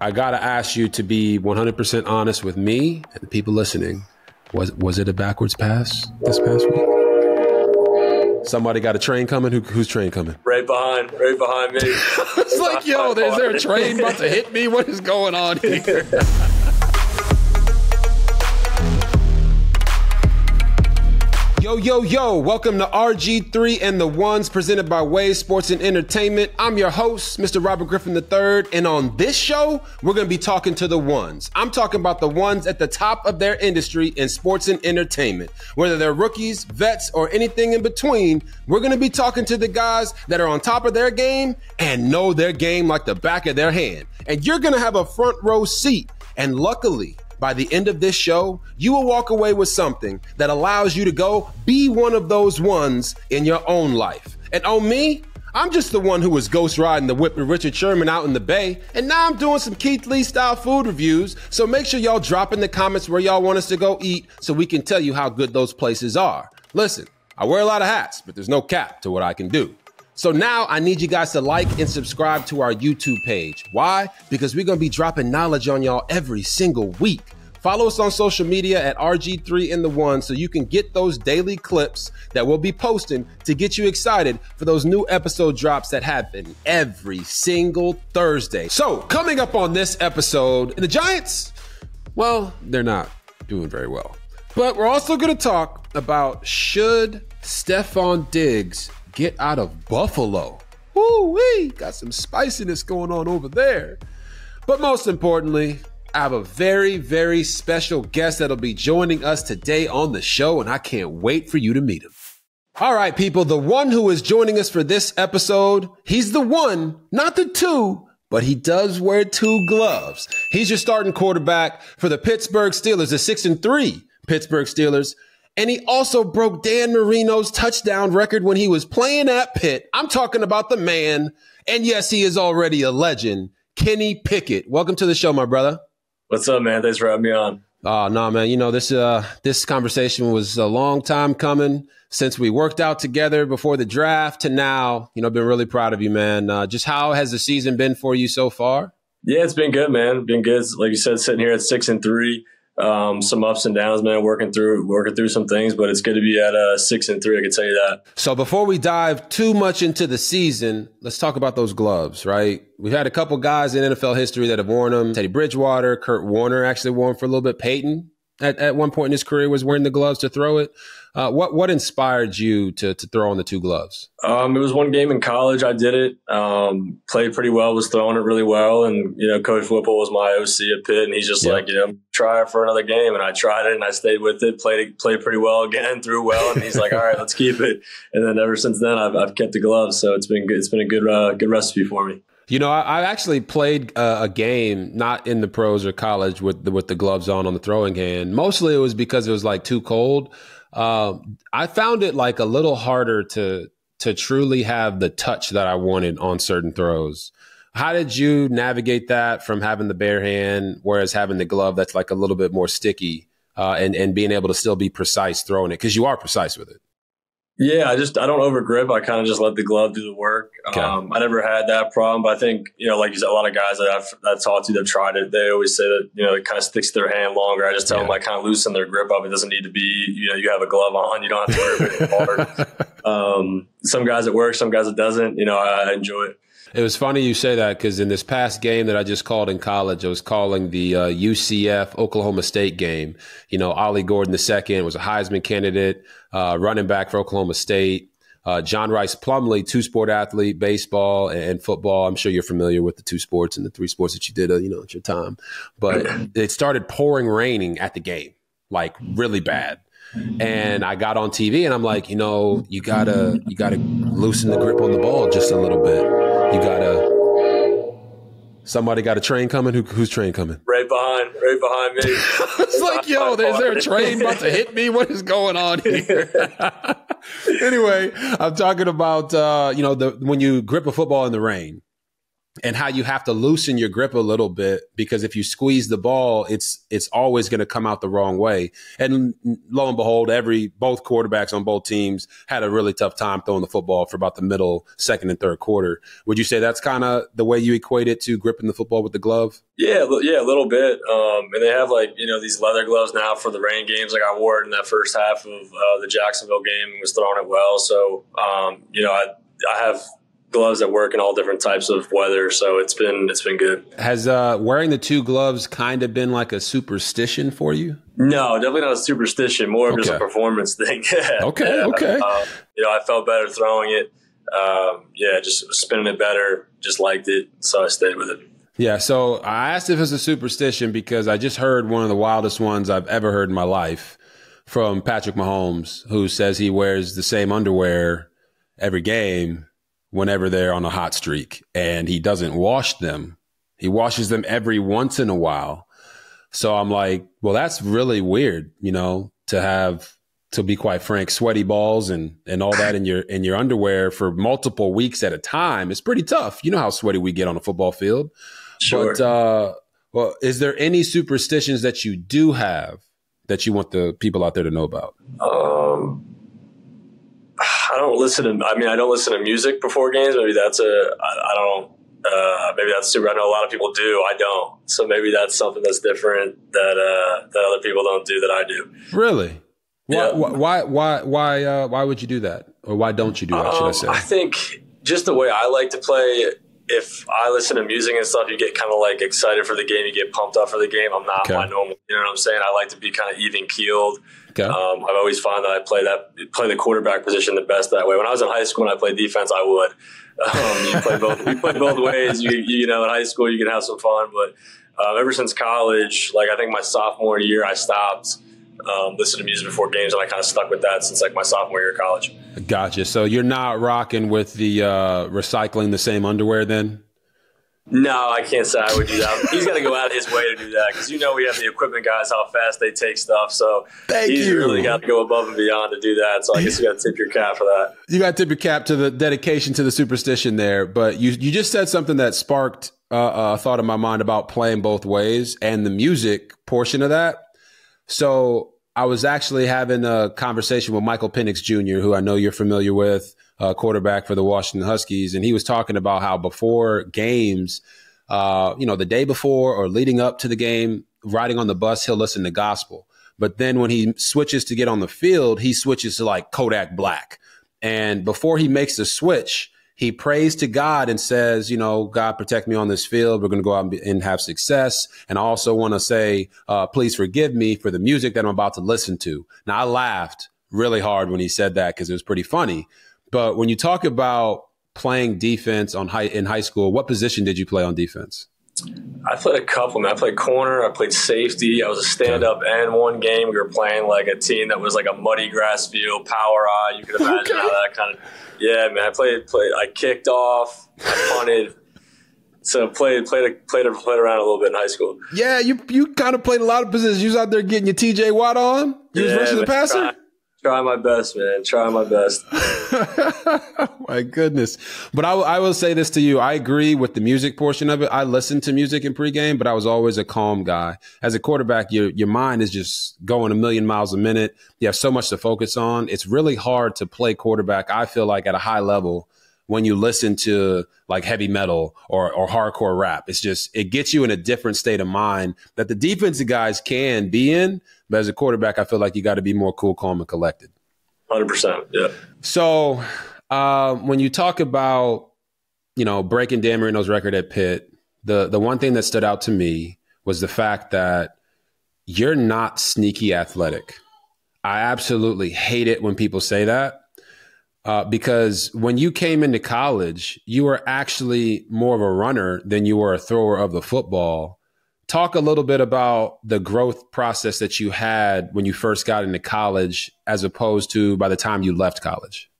I got to ask you to be 100% honest with me and the people listening. Was it a backwards pass this past week? Somebody got a train coming? Who's train coming? Right behind me. It's like, yo, is there a train about to hit me? What is going on here? Yo, welcome to RG3 and The Ones, presented by Way Sports and Entertainment. I'm your host, Mr. Robert Griffin III, and on this show, we're going to be talking to the ones. I'm talking about the ones at the top of their industry in sports and entertainment. Whether they're rookies, vets, or anything in between, we're going to be talking to the guys that are on top of their game and know their game like the back of their hand. And you're going to have a front row seat, and luckily, by the end of this show, you will walk away with something that allows you to go be one of those ones in your own life. And on me, I'm just the one who was ghost riding the whip with Richard Sherman out in the Bay, and now I'm doing some Keith Lee style food reviews, so make sure y'all drop in the comments where y'all want us to go eat so we can tell you how good those places are. Listen, I wear a lot of hats, but there's no cap to what I can do. So now I need you guys to like and subscribe to our YouTube page. Why? Because we're going to be dropping knowledge on y'all every single week. Follow us on social media at RG3 and The Ones so you can get those daily clips that we'll be posting to get you excited for those new episode drops that happen every single Thursday. So coming up on this episode, the Giants, well, they're not doing very well. But we're also going to talk about should Stefon Diggs get out of Buffalo. Woo-wee, got some spiciness going on over there. But most importantly, I have a very, very special guest that'll be joining us today on the show, and I can't wait for you to meet him. All right, people, the one who is joining us for this episode, he's the one, not the two, but he does wear two gloves. He's your starting quarterback for the Pittsburgh Steelers, the 6-3 Pittsburgh Steelers. And he also broke Dan Marino's touchdown record when he was playing at Pitt. I'm talking about the man, and yes, he is already a legend, Kenny Pickett. Welcome to the show, my brother. What's up, man? Thanks for having me on. Oh, no, man. You know, this conversation was a long time coming since we worked out together before the draft to now. You know, I've been really proud of you, man. Just how has the season been for you so far? Yeah, it's been good, man. Been good. Like you said, sitting here at 6-3. Some ups and downs, man, working through some things, but it's good to be at 6-3. I can tell you that. So before we dive too much into the season, let's talk about those gloves, right? We've had a couple guys in NFL history that have worn them. Teddy Bridgewater, Kurt Warner actually wore them for a little bit. Peyton at one point in his career was wearing the gloves to throw it. What inspired you to throw on the two gloves? It was one game in college. I did it. Played pretty well. Was throwing it really well. And, you know, Coach Whipple was my OC at Pitt. And he's just like, you know, try it for another game. And I tried it and I stayed with it, played pretty well again, threw well. And he's like, all right, let's keep it. And then ever since then, I've kept the gloves. So it's been good. It's been a good recipe for me. You know, I actually played a game, not in the pros or college, with the gloves on the throwing hand. Mostly it was because it was like too cold. I found it like a little harder to truly have the touch that I wanted on certain throws. How did you navigate that from having the bare hand, whereas having the glove that's like a little bit more sticky, and being able to still be precise throwing it? Because you are precise with it. Yeah, I don't over grip. I kind of just let the glove do the work. Okay. I never had that problem, but I think, you know, like you said, a lot of guys that I've talked to that tried it, they always say that, you know, it kind of sticks to their hand longer. I just tell them like kind of loosen their grip up. It doesn't need to be, you know, you have a glove on, you don't have to grip it hard. Some guys it works, some guys it doesn't. You know, I enjoy it. It was funny you say that because in this past game that I just called in college, I was calling the UCF Oklahoma State game. You know, Ollie Gordon II was a Heisman candidate, running back for Oklahoma State. John Rice Plumlee, two-sport athlete, baseball and football. I'm sure you're familiar with the two sports and the three sports that you did, you know, at your time. But it started raining at the game, like really bad. And I got on TV and I'm like, you know, you gotta loosen the grip on the ball just a little bit. Somebody got a train coming? Who's train coming? Right behind me. It's like, yo, is there a train about to hit me? What is going on here? Anyway, I'm talking about, you know, when you grip a football in the rain. and how you have to loosen your grip a little bit, because if you squeeze the ball, it's always going to come out the wrong way. And lo and behold, both quarterbacks on both teams had a really tough time throwing the football for about the middle, second and third quarter. Would you say that's kind of the way you equate it to gripping the football with the glove? Yeah, a little bit. And they have these leather gloves now for the rain games. Like I wore it in that first half of the Jacksonville game and was throwing it well. So, I have gloves that work in all different types of weather, so it's been good. Has wearing the two gloves kind of been like a superstition for you? No, definitely not a superstition. More of just a performance thing. Okay. I felt better throwing it. Just spinning it better. Just liked it, so I stayed with it. Yeah, so I asked if it's a superstition because I just heard one of the wildest ones I've ever heard in my life from Patrick Mahomes, who says he wears the same underwear every game whenever they're on a hot streak, and he doesn't wash them. He washes them every once in a while. So I'm like, well, that's really weird, to be quite frank, sweaty balls and all that in your underwear for multiple weeks at a time. It's pretty tough. You know how sweaty we get on a football field. Sure. But is there any superstitions that you do have that you want the people out there to know about? I don't listen to music before games. Maybe that's maybe that's super. I know a lot of people do. I don't. So maybe that's something that's different that other people don't do that I do. Really? Yeah. Why would you do that? Or why don't you do that, should I say? I think just the way I like to play, if I listen to music and stuff, you get kind of like excited for the game. You get pumped up for the game. I'm not my normal, you know what I'm saying? I like to be kind of even keeled. Okay. I've always found that I play the quarterback position the best that way. When I was in high school and I played defense, I would. You play both ways. In high school you can have some fun, but ever since college, I think my sophomore year, I stopped listening to music before games, and I kind of stuck with that since my sophomore year of college. Gotcha. So you're not rocking with the recycling the same underwear then? No, I can't say I would do that. He's got to go out of his way to do that because we have the equipment guys, how fast they take stuff. So he's really got to go above and beyond to do that. So I guess you got to tip your cap for that. You got to tip your cap to the dedication to the superstition there. But you just said something that sparked a thought in my mind about playing both ways and the music portion of that. So I was actually having a conversation with Michael Penix Jr., who I know you're familiar with, quarterback for the Washington Huskies. And he was talking about how before games, the day before or leading up to the game, riding on the bus, he'll listen to gospel. But then when he switches to get on the field, he switches to Kodak Black. And before he makes the switch, he prays to God and says, God, protect me on this field. We're going to go out and have success. And I also want to say, please forgive me for the music that I'm about to listen to. Now, I laughed really hard when he said that because it was pretty funny. But when you talk about playing defense in high school, what position did you play on defense? I played a couple, man. I played corner. I played safety. I was a stand-up end. One game we were playing a team that was a muddy grass field, power eye. You can imagine how that kind of – yeah, man. I played. I kicked off. I punted. So played around a little bit in high school. Yeah, you kind of played a lot of positions. You was out there getting your TJ Watt on? You was rushing the passer? Try my best, man. Try my best. My goodness. But I will say this to you. I agree with the music portion of it. I listened to music in pregame, but I was always a calm guy. As a quarterback, your mind is just going a million miles a minute. You have so much to focus on. It's really hard to play quarterback, I feel like, at a high level when you listen to heavy metal or hardcore rap. It gets you in a different state of mind that the defensive guys can be in. But as a quarterback, I feel like you got to be more cool, calm, and collected. 100%. Yeah. So when you talk about, breaking Dan Marino's record at Pitt, the one thing that stood out to me was the fact that you're not sneaky athletic. I absolutely hate it when people say that. Because when you came into college, you were actually more of a runner than you were a thrower of the football. Talk a little bit about the growth process that you had when you first got into college as opposed to by the time you left college.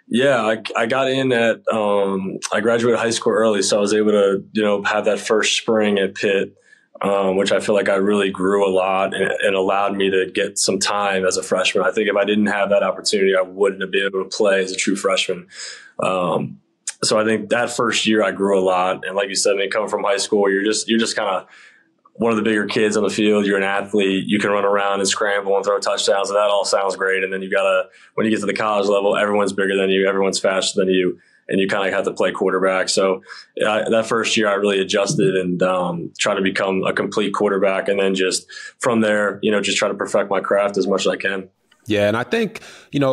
Yeah, I got in at I graduated high school early, so I was able to, have that first spring at Pitt, which I feel like I really grew a lot and allowed me to get some time as a freshman. I think if I didn't have that opportunity, I wouldn't have been able to play as a true freshman. So I think that first year I grew a lot. And like you said, coming from high school, you're just kind of one of the bigger kids on the field. You're an athlete. You can run around and scramble and throw touchdowns, and that all sounds great. And then when you get to the college level, everyone's bigger than you, everyone's faster than you, and you kind of have to play quarterback. So that first year I really adjusted and tried to become a complete quarterback. And then just from there, just try to perfect my craft as much as I can. Yeah. And I think,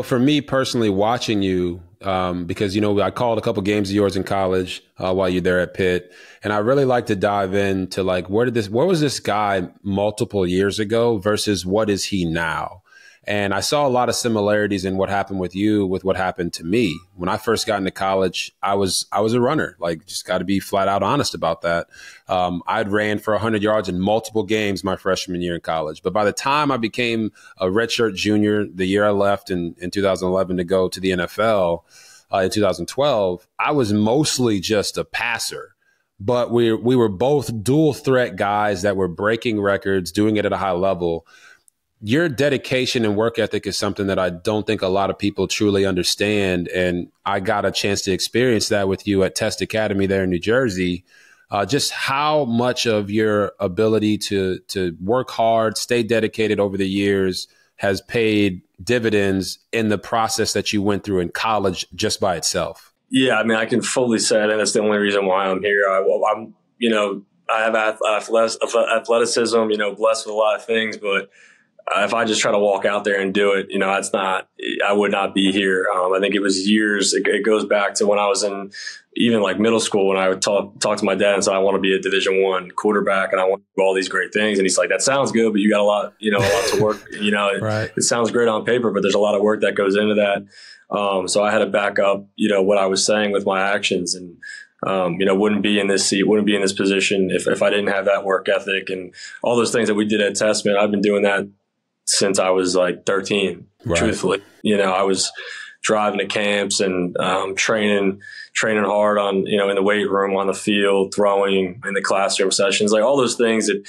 for me personally, watching you, because, I called a couple games of yours in college while you're there at Pitt. And I really like to dive into where was this guy multiple years ago versus what is he now? And I saw a lot of similarities in what happened with you with what happened to me. When I first got into college, I was a runner, just got to be flat out honest about that. I'd ran for 100 yards in multiple games my freshman year in college. But by the time I became a redshirt junior, the year I left in 2011 to go to the NFL in 2012, I was mostly just a passer. But we were both dual threat guys that were breaking records, doing it at a high level. Your dedication and work ethic is something that I don't think a lot of people truly understand. And I got a chance to experience that with you at Test Academy there in New Jersey. Just how much of your ability to work hard, stay dedicated over the years has paid dividends in the process that you went through in college just by itself. Yeah, I can fully say that. That's the only reason why I'm here. I have athleticism, blessed with a lot of things, but if I just try to walk out there and do it, I would not be here. I think it was years. It goes back to when I was in even middle school, when I would talk to my dad and say, I want to be a Division I quarterback and I want to do all these great things. And he's like, that sounds good, but you got a lot to work. Right. It sounds great on paper, but there's a lot of work that goes into that. So I had to back up, what I was saying with my actions, and wouldn't be in this seat, wouldn't be in this position if I didn't have that work ethic and all those things that we did at Testament. I've been doing that since I was 13, right. Truthfully. I was driving to camps and training hard on, in the weight room, on the field, throwing in the classroom sessions, all those things that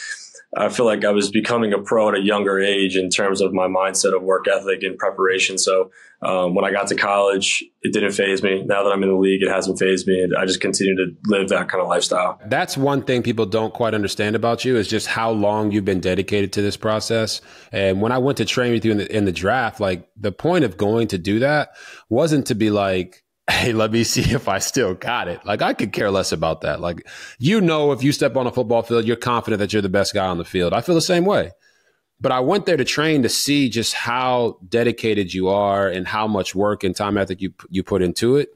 I feel like I was becoming a pro at a younger age in terms of my mindset of work ethic and preparation. So when I got to college, it didn't faze me. Now that I'm in the league, it hasn't fazed me. I just continue to live that kind of lifestyle. That's one thing people don't quite understand about you is just how long you've been dedicated to this process. And when I went to train with you in the draft, the point of going to do that wasn't to be hey, let me see if I still got it. I could care less about that. If you step on a football field, you're confident that you're the best guy on the field. I feel the same way. But I went there to train to see just how dedicated you are and how much work and time ethic you put into it,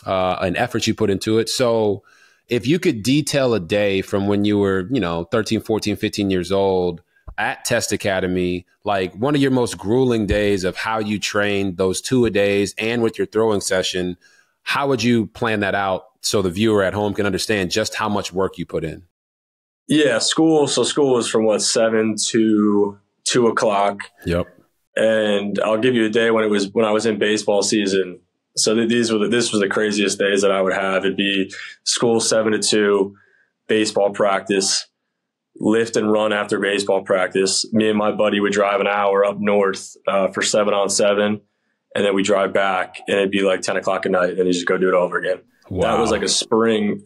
and effort you put into it. So if you could detail a day from when you were, 13, 14, 15 years old at Test Academy, one of your most grueling days of how you trained those 2 a days and with your throwing session, how would you plan that out so the viewer at home can understand just how much work you put in? Yeah, school. So school was from 7 to 2 o'clock. Yep. And I'll give you a day when I was in baseball season. So this was the craziest days that I would have. It'd be school 7 to 2, baseball practice, lift and run after baseball practice. Me and my buddy would drive an hour up north for 7-on-7, and then we drive back, and it'd be 10 o'clock at night, and you just go do it over again. Wow. That was a spring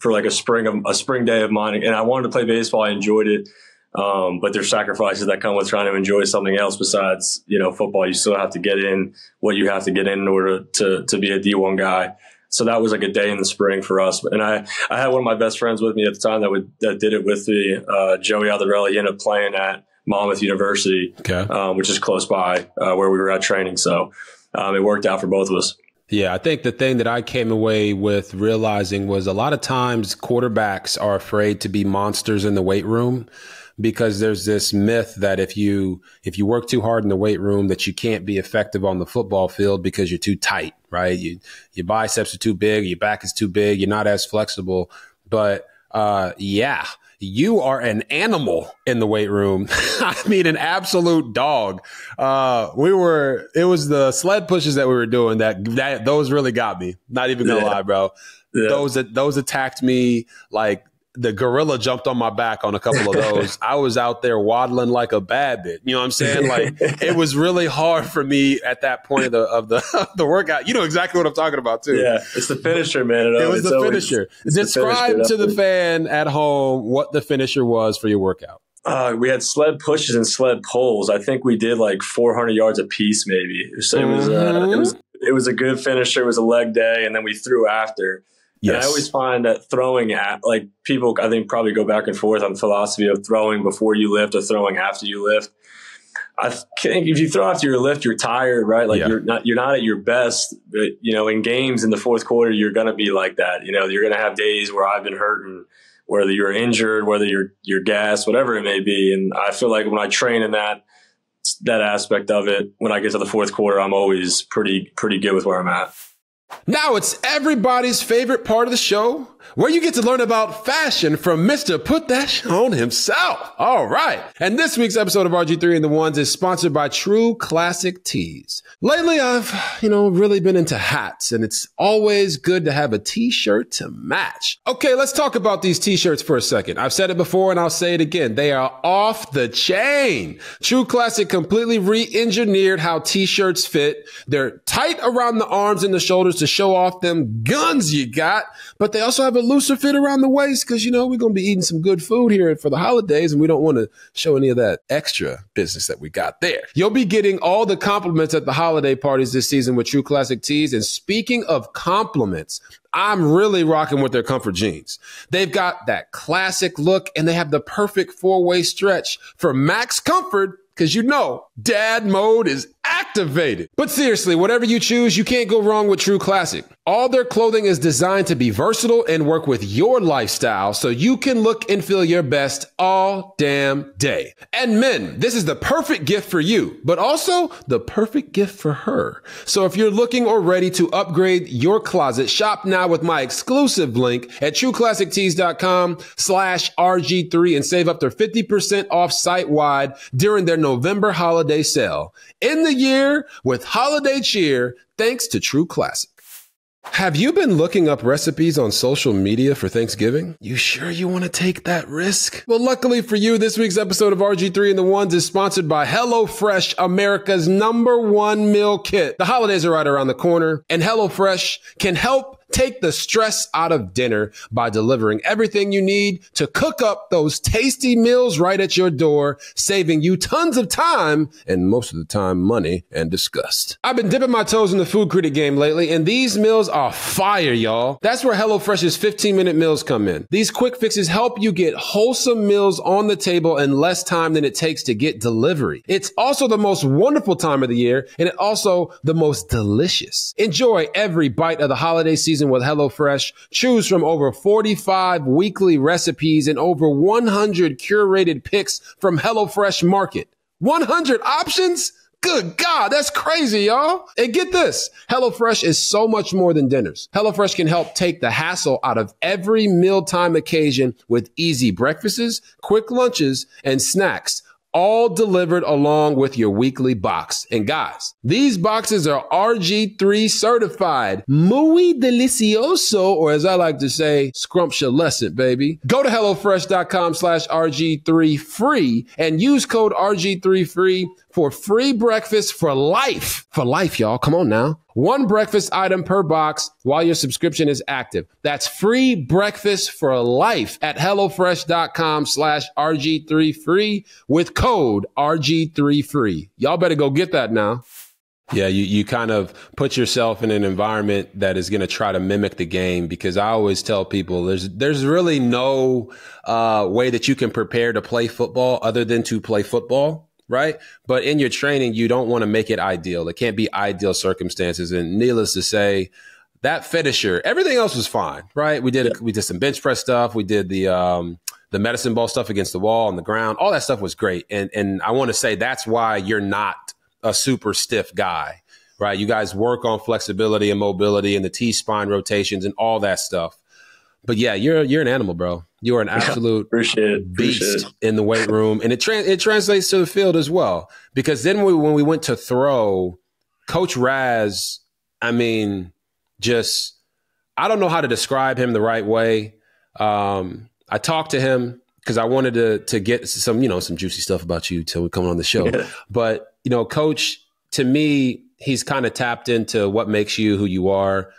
day of mine, and I wanted to play baseball. I enjoyed it. But there's sacrifices that come with trying to enjoy something else besides, football. You still have to get in what you have to get in order to be a D1 guy. So that was a day in the spring for us. And I had one of my best friends with me at the time that did it with me, Joey Alderelli. He ended up playing at Monmouth University, which is close by where we were at training. So it worked out for both of us. Yeah, I think the thing that I came away with realizing was a lot of times quarterbacks are afraid to be monsters in the weight room, because there's this myth that if you work too hard in the weight room, that you can't be effective on the football field because you're too tight, right? Your biceps are too big, your back is too big, you're not as flexible. But you are an animal in the weight room. An absolute dog. It was the sled pushes that we were doing that those really got me. Not even gonna lie, bro. Yeah. Those attacked me the gorilla jumped on my back on a couple of those. I was out there waddling like a babbit. You know what I'm saying? Like, it was really hard for me at that point of the workout. You know exactly what I'm talking about too. Yeah, it's the finisher, man. It was the finisher. Describe to the fan at home what the finisher was for your workout. We had sled pushes and sled pulls. I think we did like 400 yards a piece, maybe. So it was a good finisher. It was a leg day, and then we threw after. Yes. And I always find that throwing at, like, people, I think, probably go back and forth on the philosophy of throwing before you lift or throwing after you lift. I think if you throw after your lift, you're tired, right? Like, you're not at your best. But, you know, in games in the fourth quarter, you're going to be like that. You know, you're going to have days where I've been hurting, whether you're injured, whether you're gassed, whatever it may be. And I feel like when I train in that aspect of it, when I get to the fourth quarter, I'm always pretty good with where I'm at. Now it's everybody's favorite part of the show, where you get to learn about fashion from Mr. Put That On himself. All right. And this week's episode of RG3 and The Ones is sponsored by True Classic Tees. Lately, I've, really been into hats, and it's always good to have a t-shirt to match. Okay, let's talk about these t-shirts for a second. I've said it before and I'll say it again. They are off the chain. True Classic completely re-engineered how t-shirts fit. They're tight around the arms and the shoulders to show off them guns you got, but they also have a looser fit around the waist because, we're going to be eating some good food here for the holidays, and we don't want to show any of that extra business that we got there. You'll be getting all the compliments at the holiday parties this season with True Classic Tees. And speaking of compliments, I'm really rocking with their comfort jeans. They've got that classic look, and they have the perfect four-way stretch for max comfort, because dad mode is activated. But seriously, whatever you choose, you can't go wrong with True Classic. All their clothing is designed to be versatile and work with your lifestyle so you can look and feel your best all damn day. And men, this is the perfect gift for you, but also the perfect gift for her. So if you're looking or ready to upgrade your closet, shop now with my exclusive link at trueclassictees.com/RG3 and save up to 50% off site-wide during their November holiday sale. In the year with holiday cheer, thanks to True Classic. Have you been looking up recipes on social media for Thanksgiving? You sure you want to take that risk? Well, luckily for you, this week's episode of RG3 and The Ones is sponsored by HelloFresh, America's #1 meal kit. The holidays are right around the corner, and HelloFresh can help take the stress out of dinner by delivering everything you need to cook up those tasty meals right at your door, saving you tons of time and most of the time money and disgust. I've been dipping my toes in the food critic game lately, and these meals are fire, y'all. That's where HelloFresh's 15-minute meals come in. These quick fixes help you get wholesome meals on the table in less time than it takes to get delivery. It's also the most wonderful time of the year, and it's also the most delicious. Enjoy every bite of the holiday season with HelloFresh. Choose from over 45 weekly recipes and over 100 curated picks from HelloFresh Market. 100 options? Good God, that's crazy, y'all. And get this, HelloFresh is so much more than dinners. HelloFresh can help take the hassle out of every mealtime occasion with easy breakfasts, quick lunches, and snacks, all delivered along with your weekly box. And guys, these boxes are RG3 certified. Muy delicioso, or as I like to say, scrumptious, baby. Go to HelloFresh.com/RG3 free and use code RG3 free for free breakfast for life. For life, y'all. Come on now. One breakfast item per box while your subscription is active. That's free breakfast for life at HelloFresh.com/RG3 free with code RG3 free. Y'all better go get that now. Yeah, you kind of put yourself in an environment that is going to try to mimic the game, because I always tell people there's really no way that you can prepare to play football other than to play football. Right. But in your training, you don't want to make it ideal. It can't be ideal circumstances. And needless to say, that finisher, everything else was fine. Right. We did some bench press stuff. We did the medicine ball stuff against the wall on the ground. All that stuff was great. And I want to say that's why you're not a super stiff guy. Right. You guys work on flexibility and mobility and the T-spine rotations and all that stuff. But yeah, you're an animal, bro. You are an absolute beast in the weight room. And it translates to the field as well. Because then when we went to throw, Coach Raz, I mean, I don't know how to describe him the right way. I talked to him because I wanted to get some, some juicy stuff about you till we come on the show. But, Coach, to me, he's kind of tapped into what makes you who you are,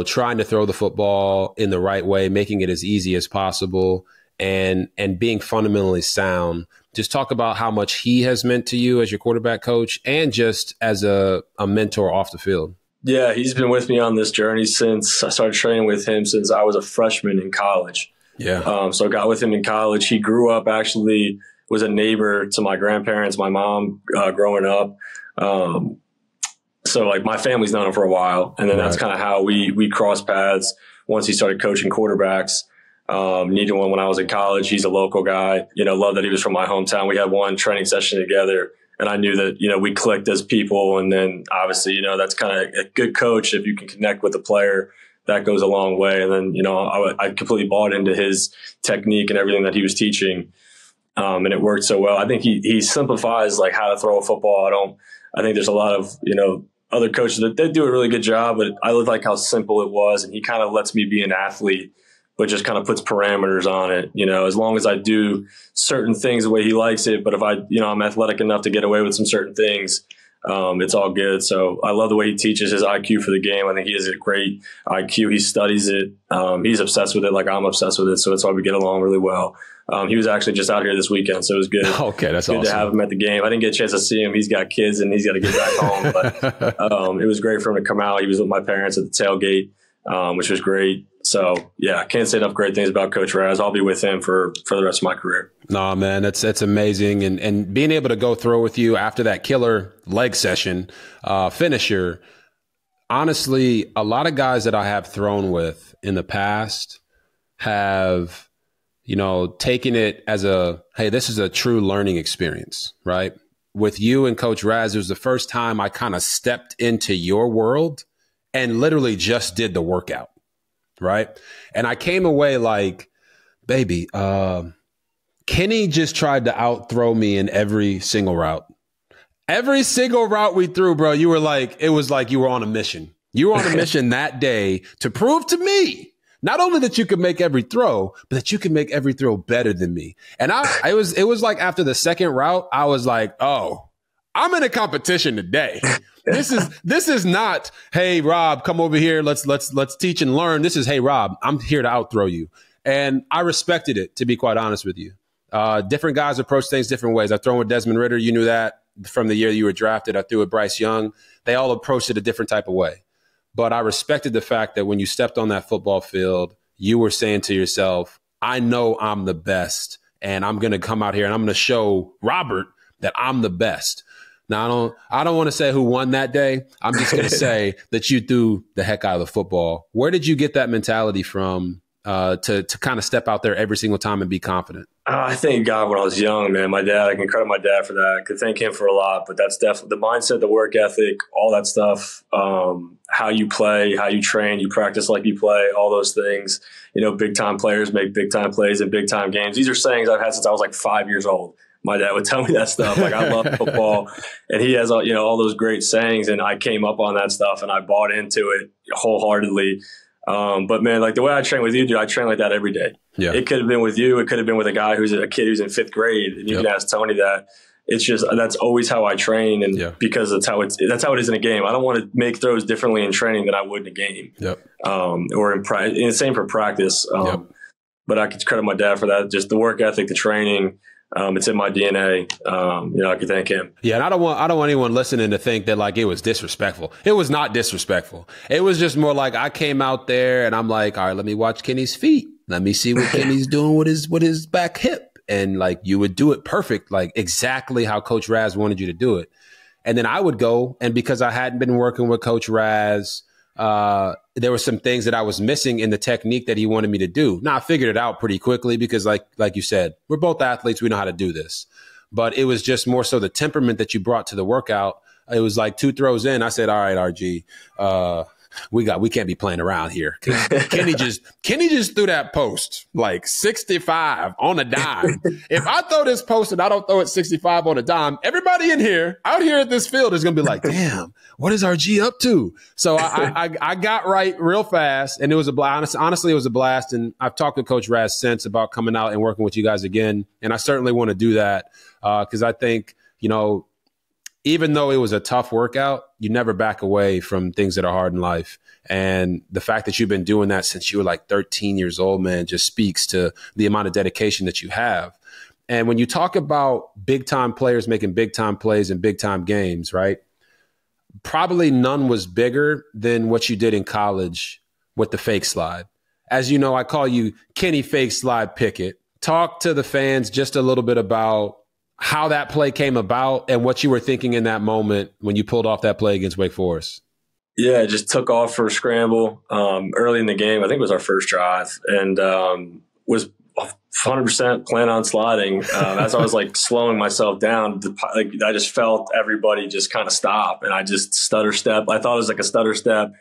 trying to throw the football in the right way, making it as easy as possible, and being fundamentally sound. Just talk about how much he has meant to you as your quarterback coach and just as a mentor off the field. Yeah, he's been with me on this journey since I started training with him since I was a freshman in college. Yeah. So I got with him in college. He grew up, actually was a neighbor to my grandparents, my mom growing up. So like my family's known him for a while. And then that's kind of how we crossed paths once he started coaching quarterbacks. Needed one when I was in college. He's a local guy, love that he was from my hometown. We had one training session together and I knew that, we clicked as people. And then obviously, that's kind of a good coach. If you can connect with the player, that goes a long way. And then, I completely bought into his technique and everything that he was teaching. And it worked so well. I think he simplifies like how to throw a football. I think there's a lot of, other coaches that they do a really good job, but I like how simple it was. And he kind of lets me be an athlete, but just kind of puts parameters on it, as long as I do certain things the way he likes it. But if I'm athletic enough to get away with some certain things, it's all good. So I love the way he teaches his IQ for the game. I think he has a great IQ. He studies it. He's obsessed with it like I'm obsessed with it. So that's why we get along really well. He was actually just out here this weekend, so it was good. Okay, that's good awesome. to have him at the game. I didn't get a chance to see him. He's got kids and he's got to get back home. But it was great for him to come out. He was with my parents at the tailgate, which was great. So, yeah, I can't say enough great things about Coach Raz. I'll be with him for the rest of my career. No, man, that's amazing. And being able to go throw with you after that killer leg session, finisher, honestly, a lot of guys that I have thrown with in the past have, taken it as hey, this is a true learning experience, right? With you and Coach Raz, it was the first time I kind of stepped into your world and literally just did the workout. Right. And I came away like, baby, Kenny just tried to outthrow me in every single route. Every single route we threw, bro, it was like you were on a mission. You were on a mission that day to prove to me not only that you could make every throw, but that you can make every throw better than me. And it was like after the second route, I was like, oh, I'm in a competition today. This is not, hey, Rob, come over here. Let's teach and learn. This is, hey, Rob, I'm here to outthrow you. And I respected it, to be quite honest with you. Different guys approach things different ways. I've thrown with Desmond Ridder. You knew that from the year you were drafted. I threw with Bryce Young. They all approached it a different type of way. But I respected the fact that when you stepped on that football field, you were saying to yourself, I know I'm the best, and I'm going to come out here and I'm going to show Robert that I'm the best. Now, I don't want to say who won that day. I'm just going to say that you threw the heck out of the football. Where did you get that mentality from to kind of step out there every single time and be confident? I thank God when I was young, man. My dad, I can credit my dad for that. I could thank him for a lot, but that's definitely the mindset, the work ethic, all that stuff, how you play, how you train, you practice like you play, all those things. Big time players make big time plays in big time games. These are sayings I've had since I was like 5 years old. My dad would tell me that stuff. Like, I love football, and he has all those great sayings, and I came up on that stuff and I bought into it wholeheartedly. But man, like the way I train with you, dude, I train like that every day. Yeah. It could have been with you. It could have been with a guy who's a kid who's in 5th grade. And you can ask Tony that. It's just, that's always how I train. And because that's how it is in a game. I don't want to make throws differently in training than I would in a game. Yep. Or in practice. And the same for practice. But I could credit my dad for that. Just the work ethic, the training. It's in my DNA. I can thank him. Yeah, and I don't want anyone listening to think that like it was disrespectful. It was not disrespectful. It was just more like I came out there and I'm like, all right, let me watch Kenny's feet. Let me see what Kenny's doing with his back hip. And like you would do it perfect, like exactly how Coach Raz wanted you to do it. And then I would go, and because I hadn't been working with Coach Raz, there were some things that I was missing in the technique that he wanted me to do. Now I figured it out pretty quickly because like you said, we're both athletes. We know how to do this, but it was just more so the temperament that you brought to the workout. It was like 2 throws in. I said, all right, RG, we can't be playing around here. Kenny just threw that post like 65 on a dime. If I throw this post and I don't throw it 65 on a dime, everybody out here at this field is going to be like, damn, what is RG up to? So I got right real fast, and it was a blast. Honestly, it was a blast. And I've talked to Coach Raz since about coming out and working with you guys again. And I certainly want to do that because I think, even though it was a tough workout, you never back away from things that are hard in life. And the fact that you've been doing that since you were like 13 years old, man, just speaks to the amount of dedication that you have. And when you talk about big time players making big time plays in big time games, right? Probably none was bigger than what you did in college with the fake slide. As you know, I call you Kenny Fake Slide Pickett. Talk to the fans just a little bit about how that play came about and what you were thinking in that moment when you pulled off that play against Wake Forest. Yeah, it just took off for a scramble early in the game. I think it was our first drive, and was 100% plan on sliding. As I was like slowing myself down, I just felt everybody just kind of stop, and I just stutter step. I thought it was like a stutter step,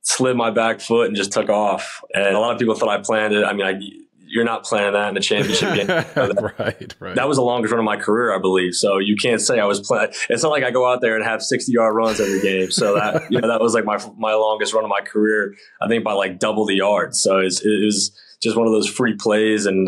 slid my back foot, and just took off. And a lot of people thought I planned it. I mean, you're not planning that in a championship game. Right. That was the longest run of my career, I believe. So you can't say I was playing. It's not like I go out there and have 60-yard runs every game. So that that was like my longest run of my career, I think by like double the yards. So it was just one of those free plays, and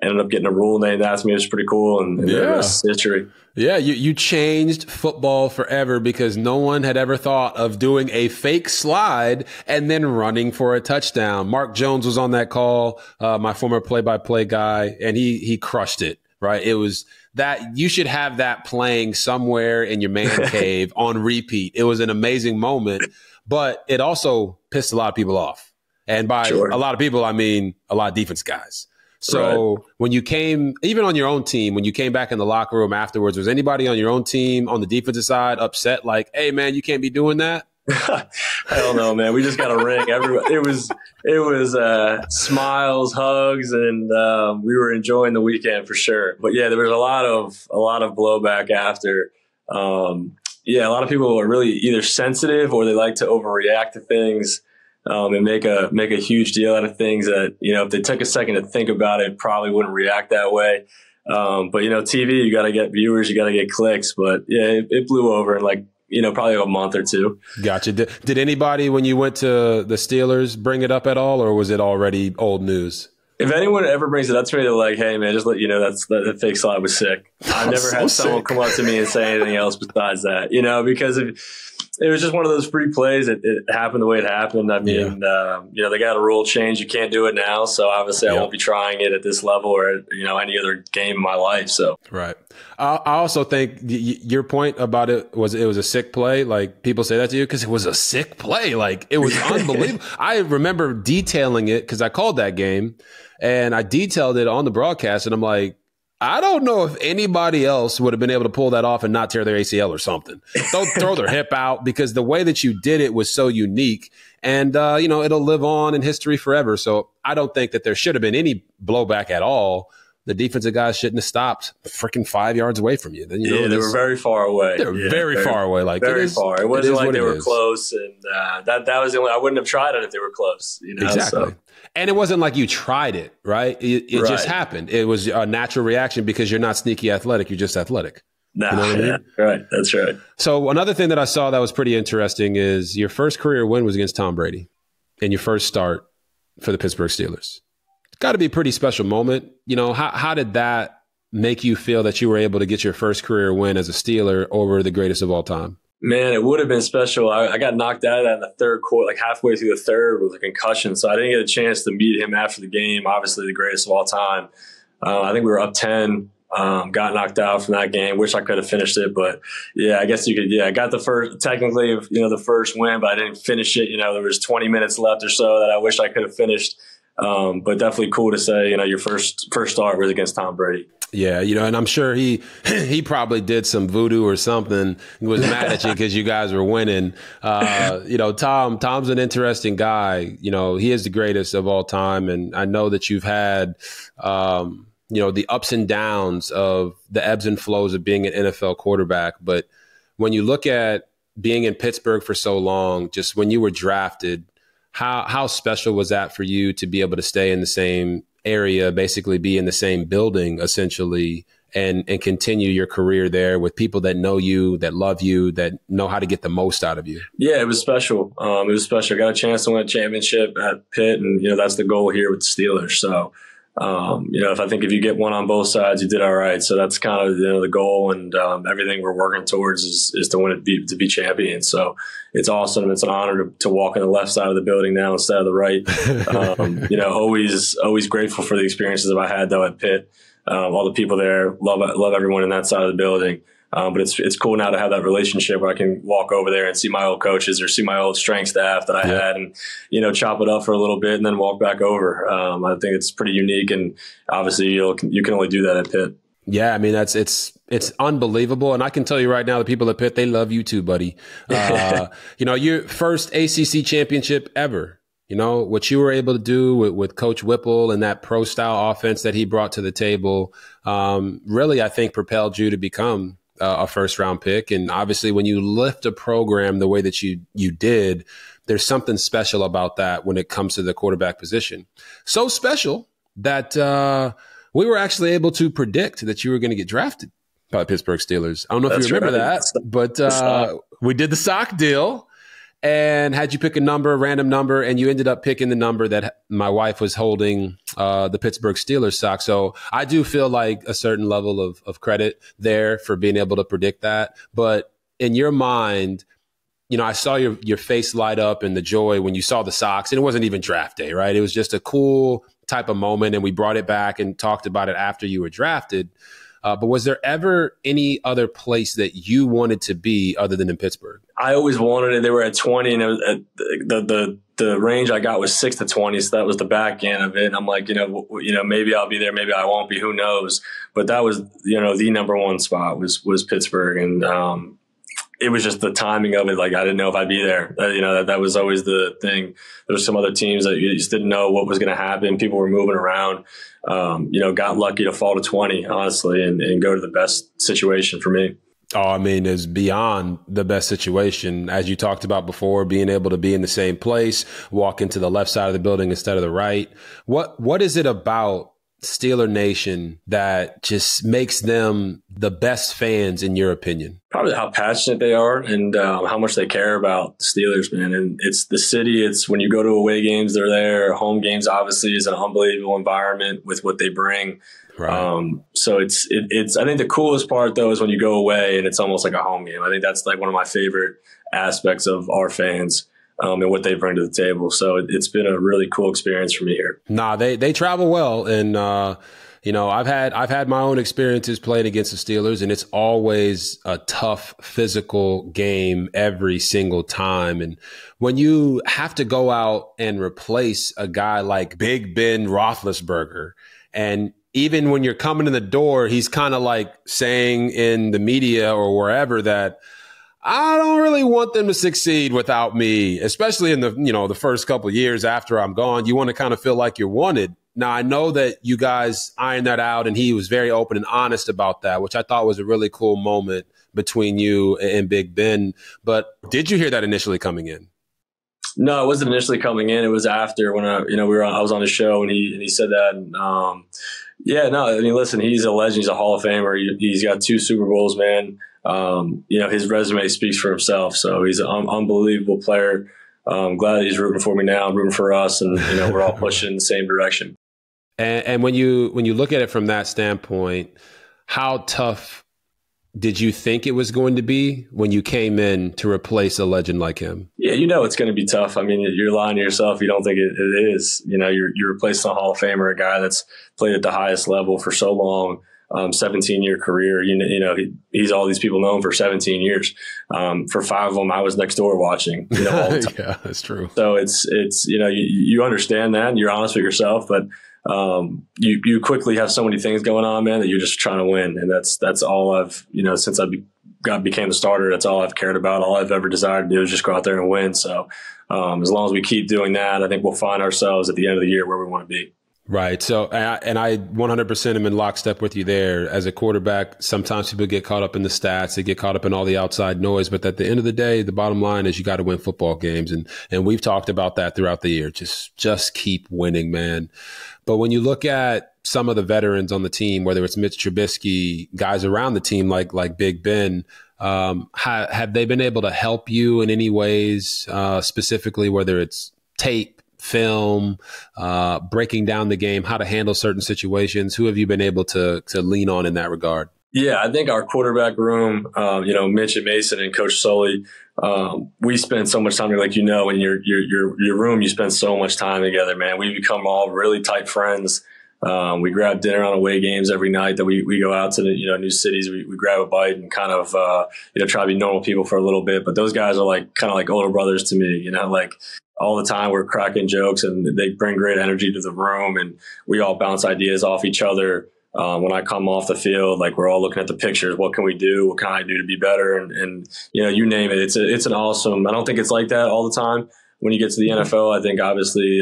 ended up getting a rule named after me. It was pretty cool, and the rest is history. Yeah, you changed football forever because no one had ever thought of doing a fake slide and then running for a touchdown. Mark Jones was on that call, my former play-by-play guy, and he crushed it, right? It was that you should have that playing somewhere in your man cave on repeat. It was an amazing moment, but it also pissed a lot of people off. And by a lot of people, I mean a lot of defense guys. So when you came, even on your own team, when you came back in the locker room afterwards, was anybody on your own team on the defensive side upset like, hey, man, you can't be doing that? Hell no, man. We just got a ring. It was smiles, hugs, and we were enjoying the weekend for sure. But yeah, there was a lot of blowback after. A lot of people are really either sensitive or they like to overreact to things. And make a huge deal out of things that, if they took a second to think about it, probably wouldn't react that way. But TV, you got to get viewers, you got to get clicks. But yeah, it blew over in like, probably a month or two. Gotcha. Did anybody, when you went to the Steelers, bring it up at all, or was it already old news? If anyone ever brings it up to me, they're like, hey, man, just let you know that fake slide was sick. I've never had someone come up to me and say anything else besides that, because it was just one of those free plays. It happened the way it happened. I mean, they got a rule change. You can't do it now. So obviously I won't be trying it at this level or, any other game in my life. So, right. I also think your point about it was a sick play. Like people say that to you because it was a sick play. Like it was unbelievable. I remember detailing it because I called that game and I detailed it on the broadcast. And I'm like, I don't know if anybody else would have been able to pull that off and not tear their ACL or something. Don't throw their hip out because the way that you did it was so unique. And, it'll live on in history forever. So I don't think that there should have been any blowback at all. The defensive guys shouldn't have stopped freaking 5 yards away from you. Then, they were very far away. They were very far away. Like very far. It wasn't like they were close. And that was the only, I wouldn't have tried it if they were close. Exactly. So. And it wasn't like you tried it, right? It just happened. It was a natural reaction because you're not sneaky athletic. You're just athletic. Nah, you know what I mean? Right. That's right. So another thing that I saw that was pretty interesting is your first career win was against Tom Brady and your first start for the Pittsburgh Steelers. It's got to be a pretty special moment. How did that make you feel that you were able to get your first career win as a Steeler over the greatest of all time? Man, it would have been special. I got knocked out of that in the third quarter, like halfway through the third with a concussion. So I didn't get a chance to meet him after the game, obviously the greatest of all time. I think we were up 10, got knocked out from that game. Wish I could have finished it. But, yeah, I guess you could. Yeah, I got the first, technically, the first win, but I didn't finish it. There was 20 minutes left or so that I wish I could have finished. But definitely cool to say, your first start was against Tom Brady. Yeah, and I'm sure he probably did some voodoo or something. He was mad at you because you guys were winning. Tom's an interesting guy. He is the greatest of all time. And I know that you've had, the ups and downs of the ebbs and flows of being an NFL quarterback. But when you look at being in Pittsburgh for so long, just when you were drafted, how special was that for you to be able to stay in the same area, basically be in the same building, essentially, and continue your career there with people that know you, that love you, that know how to get the most out of you? Yeah, it was special. It was special. I got a chance to win a championship at Pitt, and, that's the goal here with the Steelers. So, if you get one on both sides, you did all right. So that's kind of, the goal, and everything we're working towards is to win it, to be champions. So it's awesome. It's an honor to walk on the left side of the building now instead of the right. Always grateful for the experiences that I had though at Pitt. All the people there, love everyone in that side of the building. But it's cool now to have that relationship where I can walk over there and see my old coaches or see my old strength staff that I had, and chop it up for a little bit and then walk back over. I think it's pretty unique, and obviously you can only do that at Pitt. Yeah, I mean it's unbelievable, and I can tell you right now, the people at Pitt, they love you too, buddy. Your first ACC championship ever. What you were able to do with Coach Whipple and that pro style offense that he brought to the table, really, I think propelled you to become a first round pick. And obviously when you lift a program the way that you did, there's something special about that when it comes to the quarterback position. So special that we were actually able to predict that you were going to get drafted by the Pittsburgh Steelers. I don't know if you remember that, but we did the sock deal and had you pick a random number, and you ended up picking the number that my wife was holding, the Pittsburgh Steelers sock. So I do feel like a certain level of credit there for being able to predict that. But in your mind, I saw your face light up and the joy when you saw the socks, and it wasn't even draft day, right? It was just a cool type of moment, and we brought it back and talked about it after you were drafted. But was there ever any other place that you wanted to be other than in Pittsburgh? I always wanted it. They were at 20, and it was the range I got was 6 to 20, so that was the back end of it. And I'm like, maybe I'll be there, maybe I won't be, who knows? But that was, the number one spot was Pittsburgh, and it was just the timing of it. Like, I didn't know if I'd be there. That was always the thing. There were some other teams that you just didn't know what was going to happen. People were moving around. Got lucky to fall to 20, honestly, and go to the best situation for me. Oh, I mean, it's beyond the best situation. As you talked about before, being able to be in the same place, walk into the left side of the building instead of the right. What is it about Steeler Nation that just makes them the best fans, in your opinion? Probably how passionate they are, and how much they care about the Steelers, man. And it's the city. It's when you go to away games, they're there. Home games, obviously, is an unbelievable environment with what they bring. Right. So it's I think the coolest part though is when you go away and it's almost like a home game. I think that's like one of my favorite aspects of our fans. And what they bring to the table. So it's been a really cool experience for me here. Nah, they travel well. And, I've had my own experiences playing against the Steelers, and it's always a tough physical game every single time. And when you have to go out and replace a guy like Big Ben Roethlisberger, and even when you're coming in the door, he's kind of like saying in the media or wherever that, I don't really want them to succeed without me, especially in the first couple of years after I'm gone. You want to kind of feel like you're wanted. Now, I know that you guys ironed that out, and he was very open and honest about that, which I thought was a really cool moment between you and Big Ben. But did you hear that initially coming in? No, it wasn't initially coming in. It was after when I was on the show and he said that. And, listen, he's a legend. He's a Hall of Famer. He's got 2 Super Bowls, man. His resume speaks for himself. So he's an unbelievable player. I'm glad that he's rooting for me now. I'm rooting for us, and we're all pushing in the same direction. And when you look at it from that standpoint, how tough did you think it was going to be when you came in to replace a legend like him? Yeah, it's going to be tough. I mean, you're lying to yourself. You don't think it is. You're replacing a Hall of Famer, a guy that's played at the highest level for so long. 17-year career. He's all these people known for 17 years. For 5 of them, I was next door watching. All the time. Yeah, that's true. So it's you understand that, and you're honest with yourself, but you quickly have so many things going on, man, that you're just trying to win, and that's all I've since I became the starter. That's all I've cared about. All I've ever desired to do is just go out there and win. So as long as we keep doing that, I think we'll find ourselves at the end of the year where we want to be. Right. So, and I 100% am in lockstep with you there. As a quarterback, sometimes people get caught up in the stats, they get caught up in all the outside noise. But at the end of the day, the bottom line is you got to win football games. And we've talked about that throughout the year. Just keep winning, man. But when you look at some of the veterans on the team, whether it's Mitch Trubisky, guys around the team like Big Ben, have they been able to help you in any ways, specifically, whether it's tape, film, breaking down the game, how to handle certain situations? Who have you been able to lean on in that regard? Yeah, I think our quarterback room, Mitch and Mason and Coach Sully, we spend so much time, like, in your room, you spend so much time together, man. We become all really tight friends. We grab dinner on away games every night that we go out to the, new cities. We grab a bite and kind of, try to be normal people for a little bit. But those guys are kind of like older brothers to me, all the time we're cracking jokes and they bring great energy to the room and we all bounce ideas off each other. When I come off the field, we're all looking at the pictures. What can we do? What can I do to be better? And you name it. It's an awesome, I don't think it's like that all the time. When you get to the NFL, I think obviously,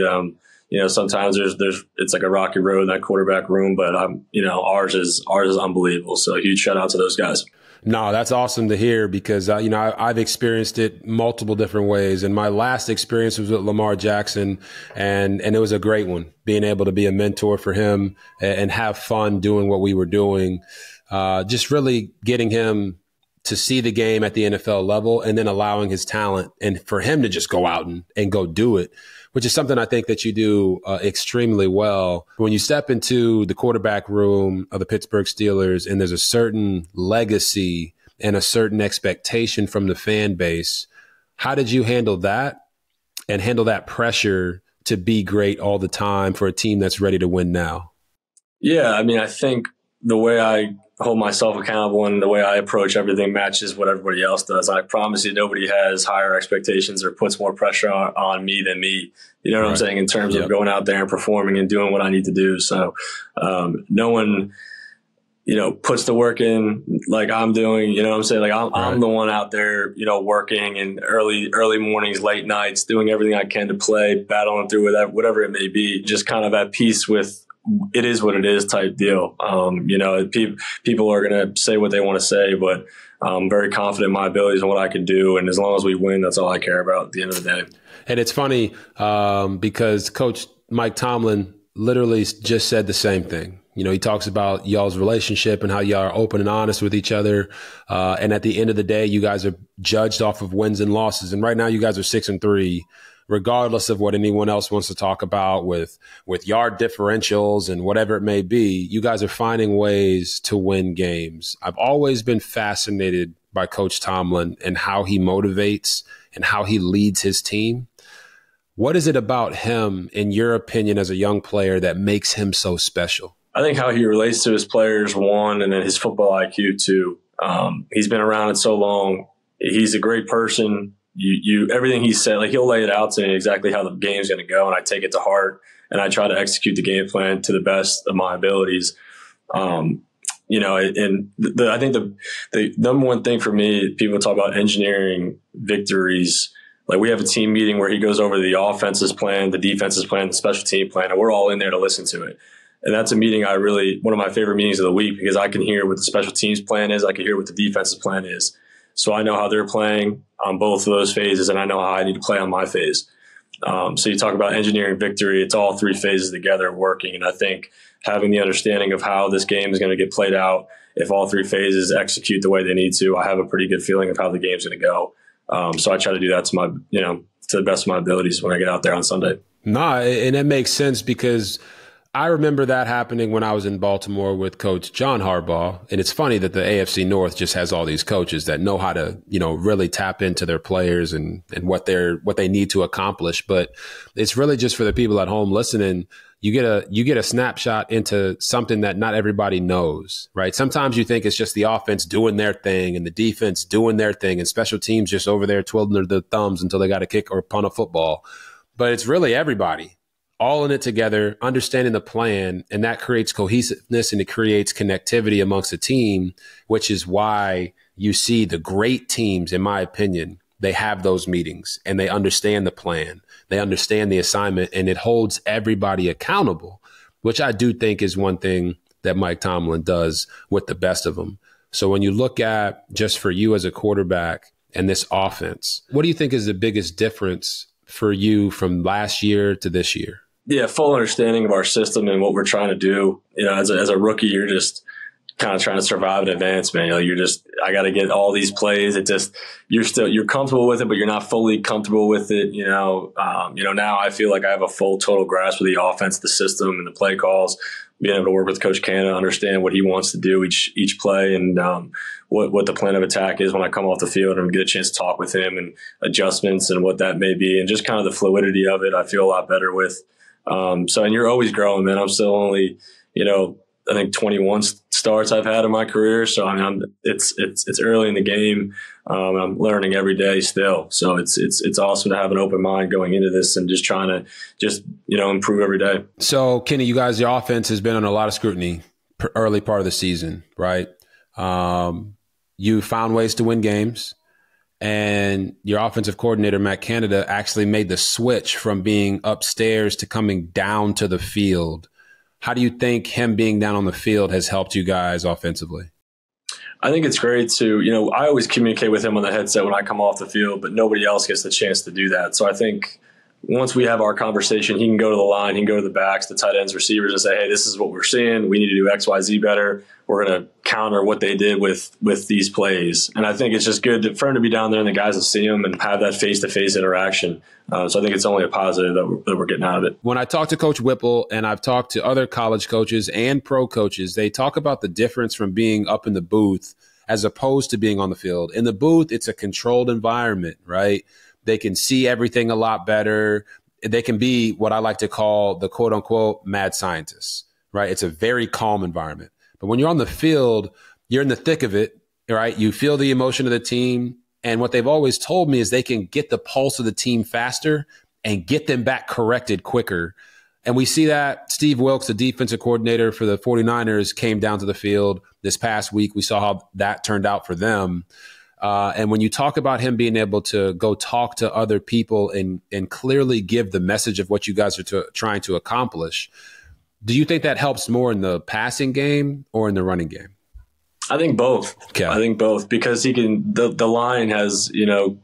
sometimes it's like a rocky road in that quarterback room, but ours is unbelievable. So a huge shout out to those guys. No, that's awesome to hear because, I've experienced it multiple different ways. And my last experience was with Lamar Jackson, and it was a great one, being able to be a mentor for him and have fun doing what we were doing. Just really getting him to see the game at the NFL level and then allowing his talent and for him to just go out and go do it, which is something I think that you do extremely well. When you step into the quarterback room of the Pittsburgh Steelers and there's a certain legacy and a certain expectation from the fan base, how did you handle that and handle that pressure to be great all the time for a team that's ready to win now? Yeah, I think the way I hold myself accountable and the way I approach everything matches what everybody else does. I promise you nobody has higher expectations or puts more pressure on me than me. You know what I'm saying? In terms of going out there and performing and doing what I need to do. So no one, puts the work in like I'm doing. You know what I'm saying? I'm the one out there, working in early mornings, late nights, doing everything I can to play, battling through with that, whatever it may be, just kind of at peace with it is what it is type deal. People are going to say what they want to say, but I'm very confident in my abilities and what I can do. And as long as we win, that's all I care about at the end of the day. And it's funny because Coach Mike Tomlin literally just said the same thing. He talks about y'all's relationship and how y'all are open and honest with each other. And at the end of the day, you guys are judged off of wins and losses. And right now you guys are 6-3. Regardless of what anyone else wants to talk about with yard differentials and whatever it may be, you guys are finding ways to win games. I've always been fascinated by Coach Tomlin and how he motivates and how he leads his team. What is it about him, in your opinion, as a young player that makes him so special? I think how he relates to his players, one, and then his football IQ, two. He's been around it so long. He's a great person. You everything he said, he'll lay it out to me exactly how the game's going to go, and I take it to heart, and I try to execute the game plan to the best of my abilities. I think the number one thing for me, people talk about engineering victories. We have a team meeting where he goes over the offense's plan, the defense's plan, the special team plan, and we're all in there to listen to it. And that's a meeting one of my favorite meetings of the week because I can hear what the special teams plan is. I can hear what the defense's plan is. So I know how they're playing on both of those phases, and I know how I need to play on my phase. So you talk about engineering victory, it's all three phases together working. And I think having the understanding of how this game is going to get played out, if all three phases execute the way they need to, I have a pretty good feeling of how the game's going to go. So I try to do that to the best of my abilities when I get out there on Sunday. Nah, and it makes sense because I remember that happening when I was in Baltimore with Coach John Harbaugh. And it's funny that the AFC North just has all these coaches that know how to, really tap into their players and what they need to accomplish. But it's really just for the people at home listening. You get a snapshot into something that not everybody knows, right? Sometimes you think it's just the offense doing their thing and the defense doing their thing and special teams just over there twiddling their thumbs until they got to kick or punt a football. But it's really everybody all in it together, understanding the plan, and that creates cohesiveness and it creates connectivity amongst a team, which is why you see the great teams, in my opinion, they have those meetings and they understand the plan. They understand the assignment and it holds everybody accountable. which I do think is one thing that Mike Tomlin does with the best of them. So when you look at just for you as a quarterback and this offense, what do you think is the biggest difference for you from last year to this year? Yeah, full understanding of our system and what we're trying to do. You know, as a rookie, you're just kind of trying to survive and advance, man. You know, I got to get all these plays. You're comfortable with it, but you're not fully comfortable with it. Now I feel like I have a full total grasp of the offense, the system, and the play calls. Being able to work with Coach Canna, understand what he wants to do each play, and what the plan of attack is when I come off the field, and get a chance to talk with him and adjustments and what that may be, and just kind of the fluidity of it. I feel a lot better with. And you're always growing, man. I'm still only, I think 21 starts I've had in my career. So I mean, it's early in the game. I'm learning every day still. So it's awesome to have an open mind going into this and just trying to improve every day. So Kenny, your offense has been under a lot of scrutiny early part of the season, right? You found ways to win games, and your offensive coordinator, Matt Canada, actually made the switch from being upstairs to coming down to the field. How do you think him being down on the field has helped you guys offensively? I think it's great to, I always communicate with him on the headset when I come off the field, but nobody else gets the chance to do that. So I think once we have our conversation, he can go to the line, he can go to the backs, the tight ends, receivers, and say, hey, this is what we're seeing. We need to do X, Y, Z better. We're going to counter what they did with these plays. And I think it's just good for him to be down there and the guys to see him and have that face-to-face interaction. So I think it's only a positive that we're getting out of it. When I talk to Coach Whipple, and I've talked to other college coaches and pro coaches, they talk about the difference from being up in the booth as opposed to being on the field. In the booth, it's a controlled environment, right? They can see everything a lot better. They can be what I like to call the quote unquote mad scientists, right? It's a very calm environment. But when you're on the field, you're in the thick of it, right? You feel the emotion of the team. And what they've always told me is they can get the pulse of the team faster and get them back corrected quicker. And we see that Steve Wilks, the defensive coordinator for the 49ers, came down to the field this past week. We saw how that turned out for them. And when you talk about him being able to go talk to other people and clearly give the message of what you guys are trying to accomplish, do you think that helps more in the passing game or in the running game? I think both. Okay. I think both, because he can. The line has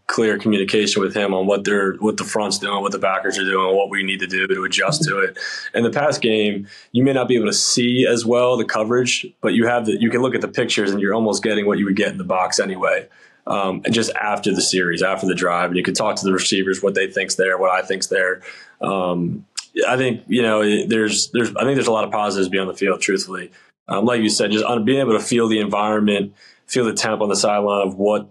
clear communication with him on what the front's doing, what the backers are doing, what we need to do to adjust to it. In the pass game, you may not be able to see as well the coverage, but you can look at the pictures and you're almost getting what you would get in the box anyway. And just after the series, after the drive, and you can talk to the receivers what they think's there, what I think's there. I think there's a lot of positives beyond the field, truthfully. Like you said, just being able to feel the environment, feel the temp on the sideline of what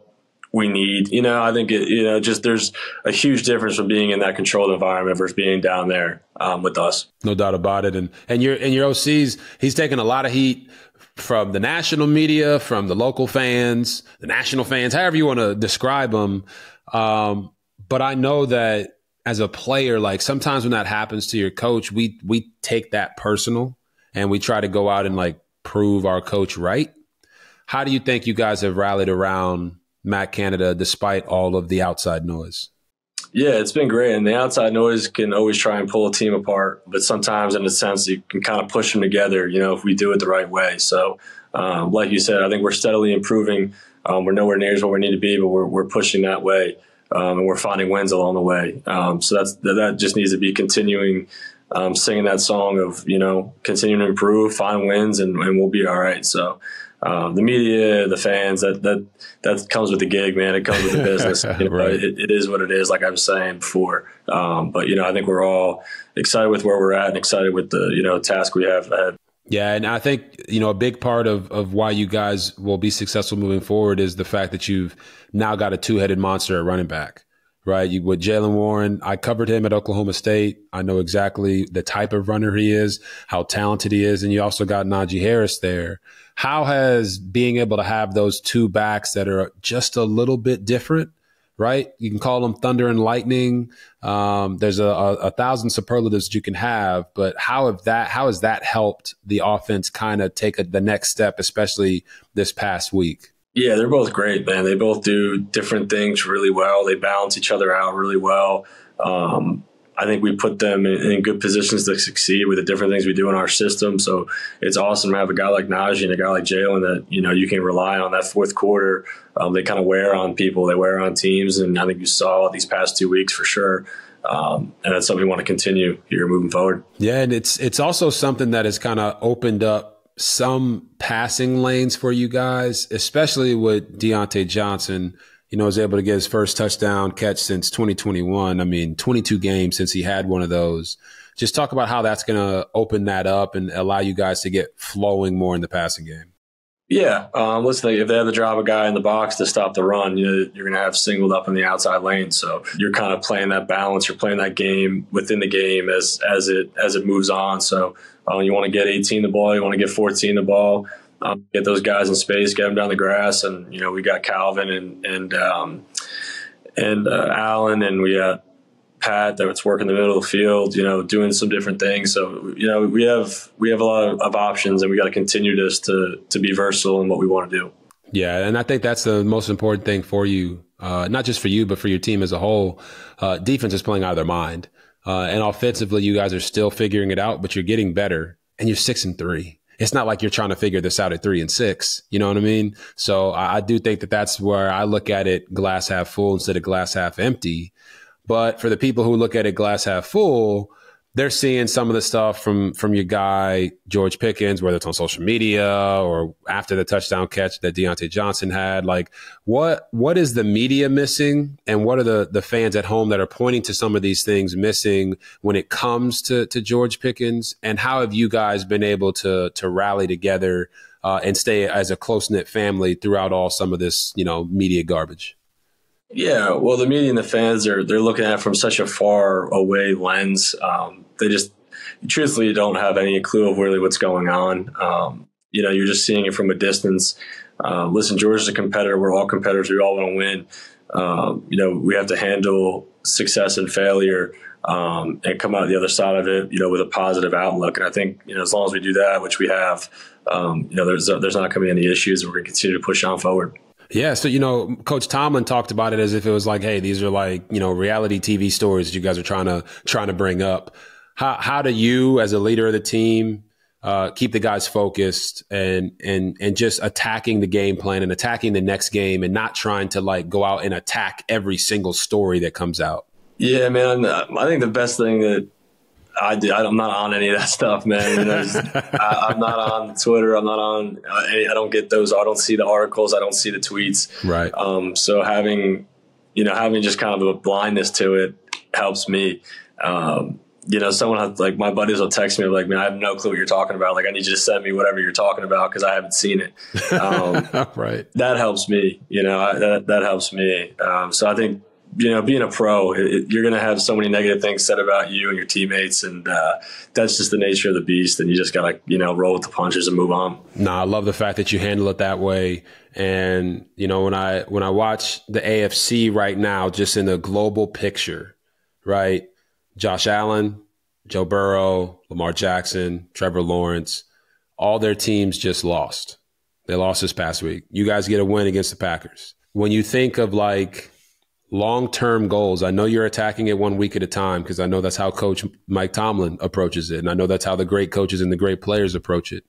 we need. I think there's a huge difference from being in that controlled environment versus being down there with us. No doubt about it. And your OCs, he's taken a lot of heat from the national media, from the local fans, the national fans, however you want to describe them. But I know that as a player, like sometimes when that happens to your coach, we take that personal and we try to go out and like prove our coach right. How do you think you guys have rallied around Matt Canada despite all of the outside noise? Yeah, it's been great. And the outside noise can always try and pull a team apart. But sometimes, in a sense, you can kind of push them together, if we do it the right way. So, like you said, I think we're steadily improving. We're nowhere near what we need to be, but we're pushing that way. And we're finding wins along the way. So that just needs to be continuing, singing that song of, continuing to improve, find wins, and we'll be all right. So the media, the fans, that comes with the gig, man. It comes with the business. Right. It is what it is, like I was saying before. But, I think we're all excited with where we're at and excited with the, task we have ahead. Yeah, and I think, a big part of why you guys will be successful moving forward is the fact that you've now got a two-headed monster at running back, right? With Jaylen Warren, I covered him at Oklahoma State. I know exactly the type of runner he is, how talented he is, and you also got Najee Harris there. How has being able to have those two backs that are just a little bit different, right? You can call them thunder and lightning. There's a thousand superlatives that you can have, but how has that helped the offense kind of take the next step, especially this past week? Yeah, they're both great, man. They both do different things really well. They balance each other out really well. I think we put them in good positions to succeed with the different things we do in our system. So it's awesome to have a guy like Najee and a guy like Jalen that, you can rely on that fourth quarter. They kind of wear on people. They wear on teams. And I think you saw these past 2 weeks for sure. And that's something we want to continue here moving forward. Yeah, and it's also something that has kind of opened up some passing lanes for you guys, especially with Deontay Johnson. Was able to get his first touchdown catch since 2021. I mean, 22 games since he had one of those. Just talk about how that's going to open that up and allow you guys to get flowing more in the passing game. Yeah. Listen, if they have to drop a guy in the box to stop the run, you're going to have singled up in the outside lane. So you're kind of playing that balance. You're playing that game within the game as it moves on. So you want to get 18 the ball. You want to get 14 the ball. Get those guys in space, get them down the grass, and we got Calvin and Allen, and we got Pat that's working the middle of the field, doing some different things. So we have a lot of options, and we got to continue this to be versatile in what we want to do. Yeah, and I think that's the most important thing for you, not just for you, but for your team as a whole. Defense is playing out of their mind, and offensively, you guys are still figuring it out, but you're getting better, and you're 6-3. It's not like you're trying to figure this out at 3-6. You know what I mean? So I do think that that's where I look at it glass half full instead of glass half empty. But for the people who look at it glass half full, they're seeing some of the stuff from your guy, George Pickens, whether it's on social media or after the touchdown catch that Deontay Johnson had. Like, what is the media missing, and what are the fans at home that are pointing to some of these things missing when it comes to George Pickens? And how have you guys been able to rally together and stay as a close-knit family throughout all some of this, media garbage? Yeah, well, the media and the fans, they're looking at it from such a far away lens. They just truthfully don't have any clue of really what's going on. You're just seeing it from a distance. Listen, George is a competitor. We're all competitors. We all want to win. We have to handle success and failure and come out the other side of it, with a positive outlook. And I think, as long as we do that, which we have, there's not going to be any issues. We're going to continue to push on forward. Yeah. So, Coach Tomlin talked about it as if it was like, hey, these are like, reality TV stories that you guys are trying to bring up. How do you, as a leader of the team, keep the guys focused and just attacking the game plan and attacking the next game and not trying to like go out and attack every single story that comes out? Yeah, man. I think the best thing that I'm not on any of that stuff, man. I'm not on Twitter. I'm not on I don't get those. I don't see the articles. I don't see the tweets. Right. So having just kind of a blindness to it helps me. Someone has, like, my buddies will text me like, man, I have no clue what you're talking about. Like, I need you to send me whatever you're talking about because I haven't seen it. Right. That helps me. That helps me. So I think, being a pro, you're going to have so many negative things said about you and your teammates, and that's just the nature of the beast. And you just got to, roll with the punches and move on. No, I love the fact that you handle it that way. And when I watch the AFC right now, just in the global picture, right? Josh Allen, Joe Burrow, Lamar Jackson, Trevor Lawrence, all their teams just lost. They lost this past week. You guys get a win against the Packers. When you think of like long-term goals, I know you're attacking it 1 week at a time because I know that's how Coach Mike Tomlin approaches it. And I know that's how the great coaches and the great players approach it.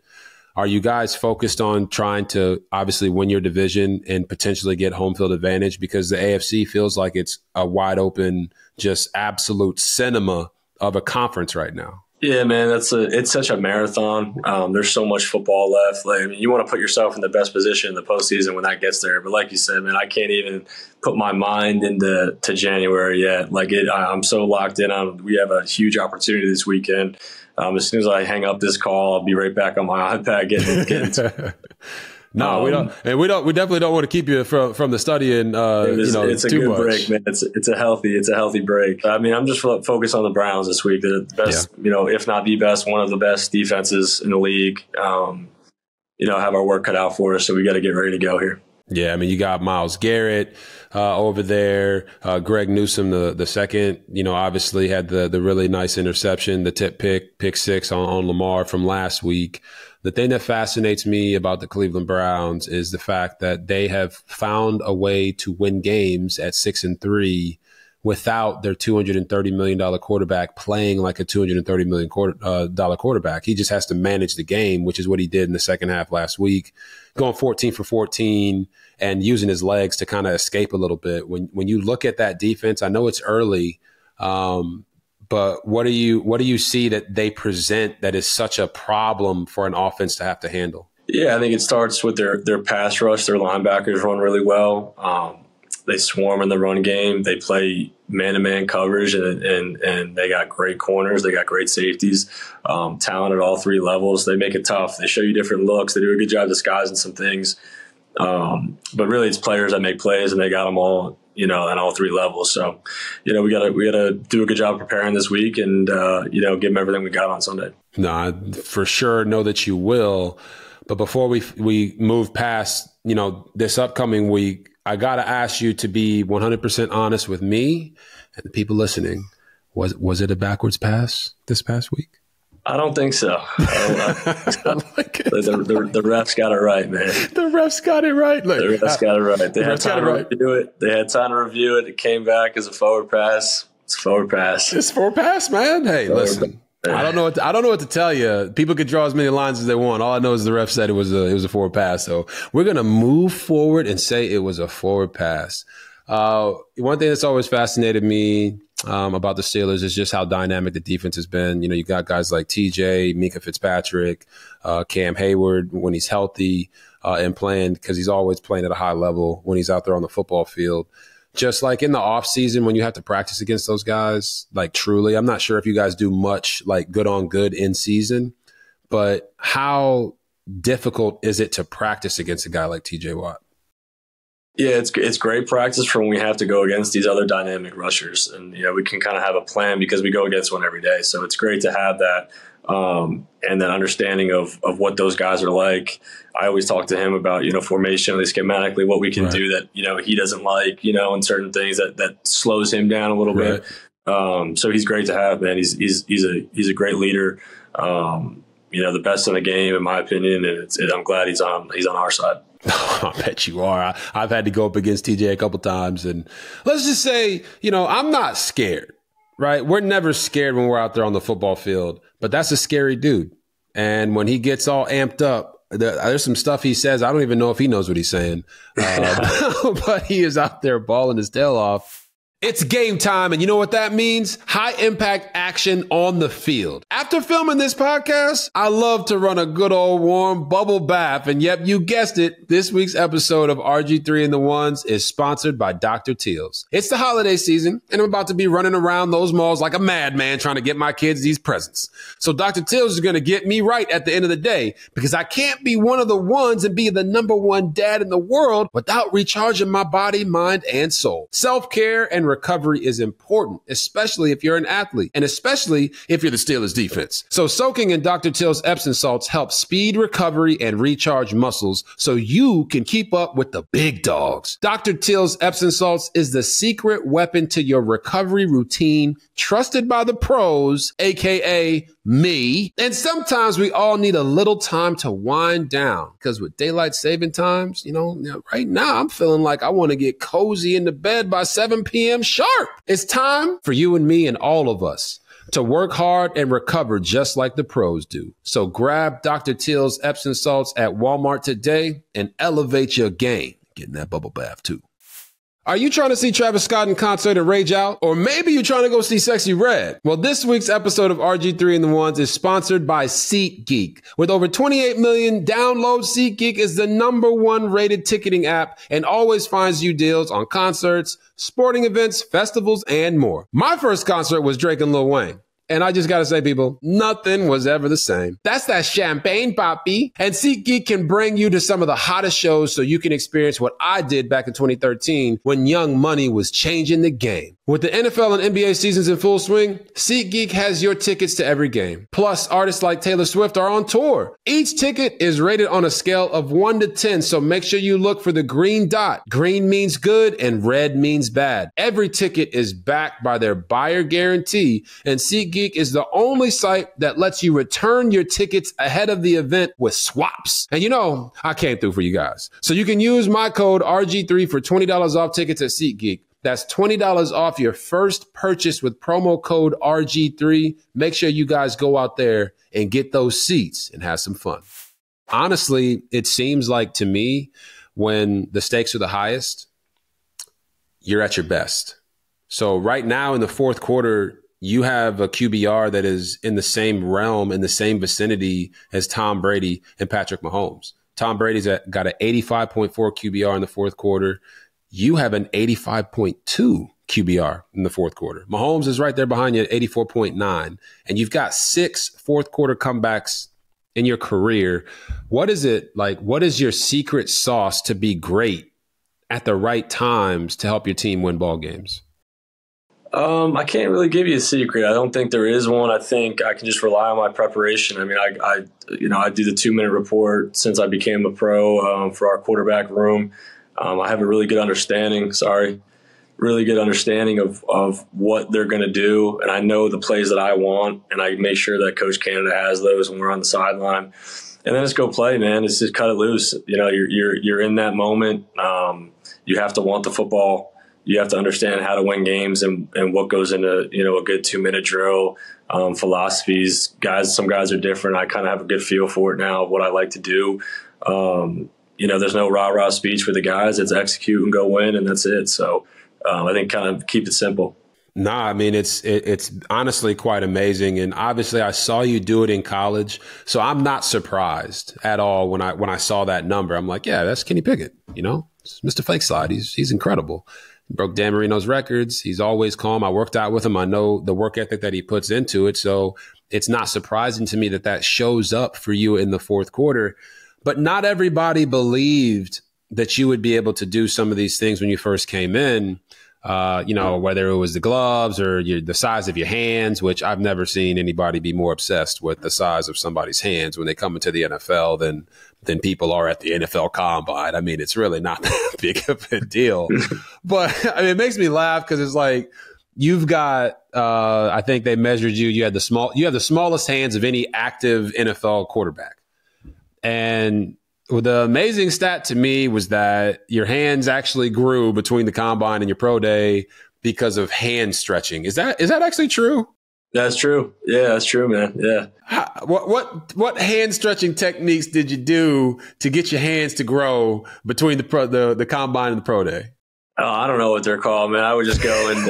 Are you guys focused on trying to obviously win your division and potentially get home field advantage? Because the AFC feels like it's a wide open, just absolute cinema of a conference right now. Yeah, man, it's such a marathon. There's so much football left. Like, you want to put yourself in the best position in the postseason when that gets there. But like you said, man, I can't even put my mind into January yet. Like, I'm so locked in on. We have a huge opportunity this weekend. As soon as I hang up this call, I'll be right back on my iPad getting No, we don't, and we definitely don't want to keep you from the study and it's a good break, man. It's a healthy break. I mean, I'm just focused on the Browns this week. They're the best, if not the best, one of the best defenses in the league. Have our work cut out for us, so we got to get ready to go here. Yeah, I mean, you got Myles Garrett over there, Greg Newsome the second. Obviously had the really nice interception, the tip pick six on Lamar from last week. The thing that fascinates me about the Cleveland Browns is the fact that they have found a way to win games at 6-3 without their $230 million quarterback playing like a $230 million quarterback. He just has to manage the game, which is what he did in the second half last week, going 14 for 14 and using his legs to kind of escape a little bit. When you look at that defense, I know it's early, but what do you see that they present that is such a problem for an offense to have to handle? Yeah, I think it starts with their pass rush. Their linebackers run really well. They swarm in the run game. They play man-to-man coverage, and they got great corners. They got great safeties, talent at all three levels. They make it tough. They show you different looks. They do a good job disguising some things. But really, it's players that make plays, and they got them all, at all three levels. So, we gotta do a good job preparing this week, and give them everything we got on Sunday. No, I for sure know that you will. But before we move past, this upcoming week, I got to ask you to be 100% honest with me and the people listening. Was it a backwards pass this past week? I don't think so. The refs got it right, man. The refs got it right. Look, the refs got it right. They had time to review it. They had time to review it. It came back as a forward pass. It's a forward pass. It's a forward pass, man. Hey, listen. I don't know what to tell you. People could draw as many lines as they want. All I know is the ref said it was a forward pass. So we're gonna move forward and say it was a forward pass. One thing that's always fascinated me about the Steelers is just how dynamic the defense has been. You got guys like TJ, Mika Fitzpatrick, Cam Hayward when he's healthy and playing, because he's always playing at a high level when he's out there on the football field. Just like in the off season when you have to practice against those guys, like truly, I'm not sure if you guys do much like good on good in season, but how difficult is it to practice against a guy like TJ Watt? Yeah, it's great practice for when we have to go against these other dynamic rushers, and we can kind of have a plan because we go against one every day. So it's great to have that and that understanding of what those guys are like. I always talk to him about formation, at least schematically, what we can do that he doesn't like, and certain things that slows him down a little bit. So he's great to have, man. He's a great leader. The best in the game, in my opinion, and I'm glad he's on our side. I bet you are. I've had to go up against TJ a couple times, and let's just say, I'm not scared, right? We're never scared when we're out there on the football field, but that's a scary dude. And when he gets all amped up, there's some stuff he says. I don't even know if he knows what he's saying, but he is out there balling his tail off. It's game time, and you know what that means? High impact action on the field. After filming this podcast, I love to run a good old warm bubble bath, and yep, you guessed it, this week's episode of RG3 and The Ones is sponsored by Dr. Teals. It's the holiday season, and I'm about to be running around those malls like a madman trying to get my kids these presents. So Dr. Teals is going to get me right at the end of the day, because I can't be one of the ones and be the number one dad in the world without recharging my body, mind, and soul. Self-care and recovery is important, especially if you're an athlete and especially if you're the Steelers defense. So soaking in Dr. Teals Epsom salts helps speed recovery and recharge muscles so you can keep up with the big dogs. Dr. Teals Epsom salts is the secret weapon to your recovery routine, trusted by the pros, aka me. And sometimes we all need a little time to wind down, because with daylight saving times, right now I'm feeling like I want to get cozy into bed by 7 p.m. sharp. It's time for you and me and all of us to work hard and recover just like the pros do. So grab Dr. Teals Epsom salts at Walmart today and elevate your game. Get in that bubble bath too. Are you trying to see Travis Scott in concert and rage out? Or maybe you're trying to go see Sexy Red? Well, this week's episode of RG3 and The Ones is sponsored by SeatGeek. With over 28 million downloads, SeatGeek is the #1 rated ticketing app and always finds you deals on concerts, sporting events, festivals, and more. My first concert was Drake and Lil Wayne. And I just got to say, people, nothing was ever the same. That's that champagne, papi. And SeatGeek can bring you to some of the hottest shows so you can experience what I did back in 2013 when Young Money was changing the game. With the NFL and NBA seasons in full swing, SeatGeek has your tickets to every game. Plus, artists like Taylor Swift are on tour. Each ticket is rated on a scale of 1 to 10, so make sure you look for the green dot. Green means good and red means bad. Every ticket is backed by their buyer guarantee, and SeatGeek is the only site that lets you return your tickets ahead of the event with swaps. And I came through for you guys. So you can use my code RG3 for $20 off tickets at SeatGeek. That's $20 off your first purchase with promo code RG3. Make sure you guys go out there and get those seats and have some fun. Honestly, it seems like to me, when the stakes are the highest, you're at your best. So right now in the fourth quarter, you have a QBR that is in the same realm, in the same vicinity as Tom Brady and Patrick Mahomes. Tom Brady's got an 85.4 QBR in the fourth quarter. You have an 85.2 QBR in the fourth quarter. Mahomes is right there behind you at 84.9. And you've got 6 fourth quarter comebacks in your career. What is it like? What is your secret sauce to be great at the right times to help your team win ball games? I can't really give you a secret. I don't think there is one. I think I can just rely on my preparation. I mean, I do the 2-minute report since I became a pro for our quarterback room. I have a really good understanding. Really good understanding of what they're going to do, and I know the plays that I want, and I make sure that Coach Canada has those when we're on the sideline. And then just go play, man. It's just cut it loose. You know, you're in that moment. You have to want the football. You have to understand how to win games and what goes into, you know, a good 2-minute drill, philosophies. Some guys are different. I kind of have a good feel for it now, what I like to do. You know, there's no rah-rah speech for the guys. It's execute and go win, and that's it. So I think kind of keep it simple. Nah, I mean, it's honestly quite amazing. And obviously I saw you do it in college. So I'm not surprised at all when I saw that number. I'm like, yeah, that's Kenny Pickett. You know, it's Mr. Fake Slide. He's incredible. He broke Dan Marino's records. He's always calm. I worked out with him. I know the work ethic that he puts into it. So it's not surprising to me that shows up for you in the fourth quarter. But not everybody believed that you would be able to do some of these things when you first came in. You know, whether it was the gloves or the size of your hands, which I've never seen anybody be more obsessed with the size of somebody's hands when they come into the NFL than people are at the NFL Combine. I mean, it's really not that big of a deal. But I mean, it makes me laugh because it's like you've got, I think they measured you. You have the smallest hands of any active NFL quarterback. And the amazing stat to me was that your hands actually grew between the combine and your pro day because of hand stretching. Is that actually true? That's true. Yeah, that's true, man. Yeah. What hand stretching techniques did you do to get your hands to grow between the combine and the pro day? Oh, I don't know what they're called, man. I would just go and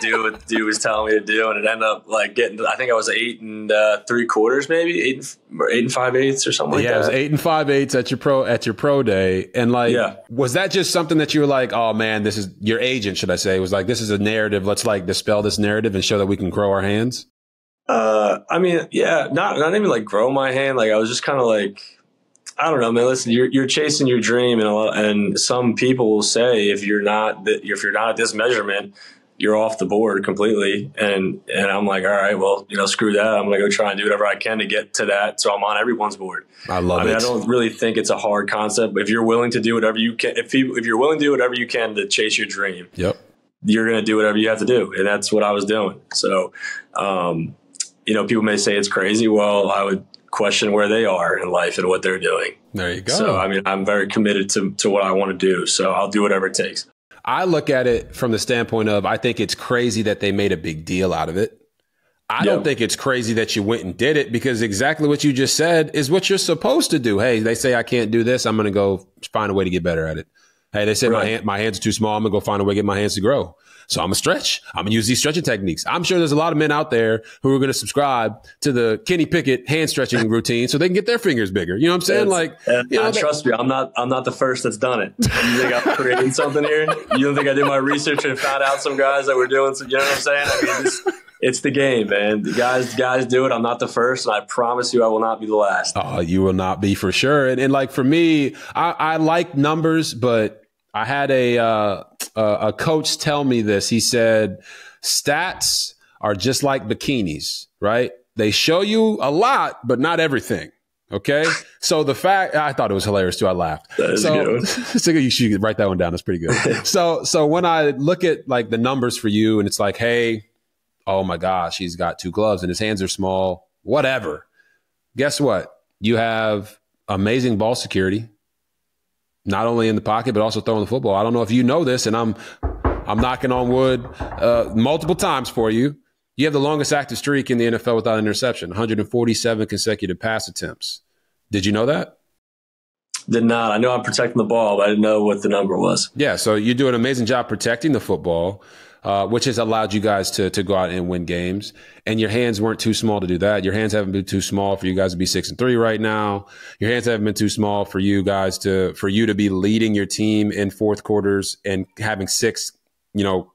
do what the dude was telling me to do, and it ended up like getting. I think I was 8 3/4, maybe 8 5/8 or something like that. Yeah, it was 8 5/8 at your pro day, and like, yeah. Was that just something that you were like, oh man, this is your agent? Should I say? It was like, this is a narrative. Let's like dispel this narrative and show that we can grow our hands. I mean, yeah, not even like grow my hand. Like I was just kind of like. I don't know, man. Listen, you're chasing your dream, and some people will say if you're not at this measurement, you're off the board completely. And I'm like, all right, well, you know, screw that. I'm gonna go try and do whatever I can to get to that, so I'm on everyone's board. I mean, I don't really think it's a hard concept. But if you're willing to do whatever you can, if you're willing to do whatever you can to chase your dream, yep, you're gonna do whatever you have to do, and that's what I was doing. So, you know, people may say it's crazy. Well, I would question where they are in life and what they're doing. There you go. So, I mean, I'm very committed to what I want to do. So I'll do whatever it takes. I look at it from the standpoint of, I think it's crazy that they made a big deal out of it. I don't think it's crazy that you went and did it, because exactly what you just said is what you're supposed to do. Hey, they say I can't do this. I'm going to go find a way to get better at it. Hey, they said my hands are too small. I'm going to go find a way to get my hands to grow. So I'm going to stretch. I'm going to use these stretching techniques. I'm sure there's a lot of men out there who are going to subscribe to the Kenny Pickett hand stretching routine so they can get their fingers bigger. You know what I'm saying? Like, you know, trust me, I'm not the first that's done it. You think I'm creating something here? You don't think I did my research and found out some guys that were doing some, you know what I'm saying? I mean, it's the game, man. The guys do it. I'm not the first, and I promise you I will not be the last. Oh, you will not be for sure. And like for me, I like numbers, but I had a coach tell me this. He said, stats are just like bikinis, right? They show you a lot, but not everything. Okay. So the fact, I thought it was hilarious too. I laughed. So you should write that one down. That's pretty good. So when I look at like the numbers for you and it's like, hey, oh my gosh, he's got 2 gloves and his hands are small, whatever. Guess what? You have amazing ball security. Not only in the pocket, but also throwing the football. I don't know if you know this, and I'm I'm knocking on wood multiple times for you. You have the longest active streak in the NFL without an interception, 147 consecutive pass attempts. Did you know that? Did not. I know I'm protecting the ball, but I didn't know what the number was. Yeah, so you do an amazing job protecting the football, which has allowed you guys to go out and win games. And your hands weren't too small to do that. Your hands haven't been too small for you guys to be 6-3 right now. Your hands haven't been too small for you guys for you to be leading your team in fourth quarters and having 6,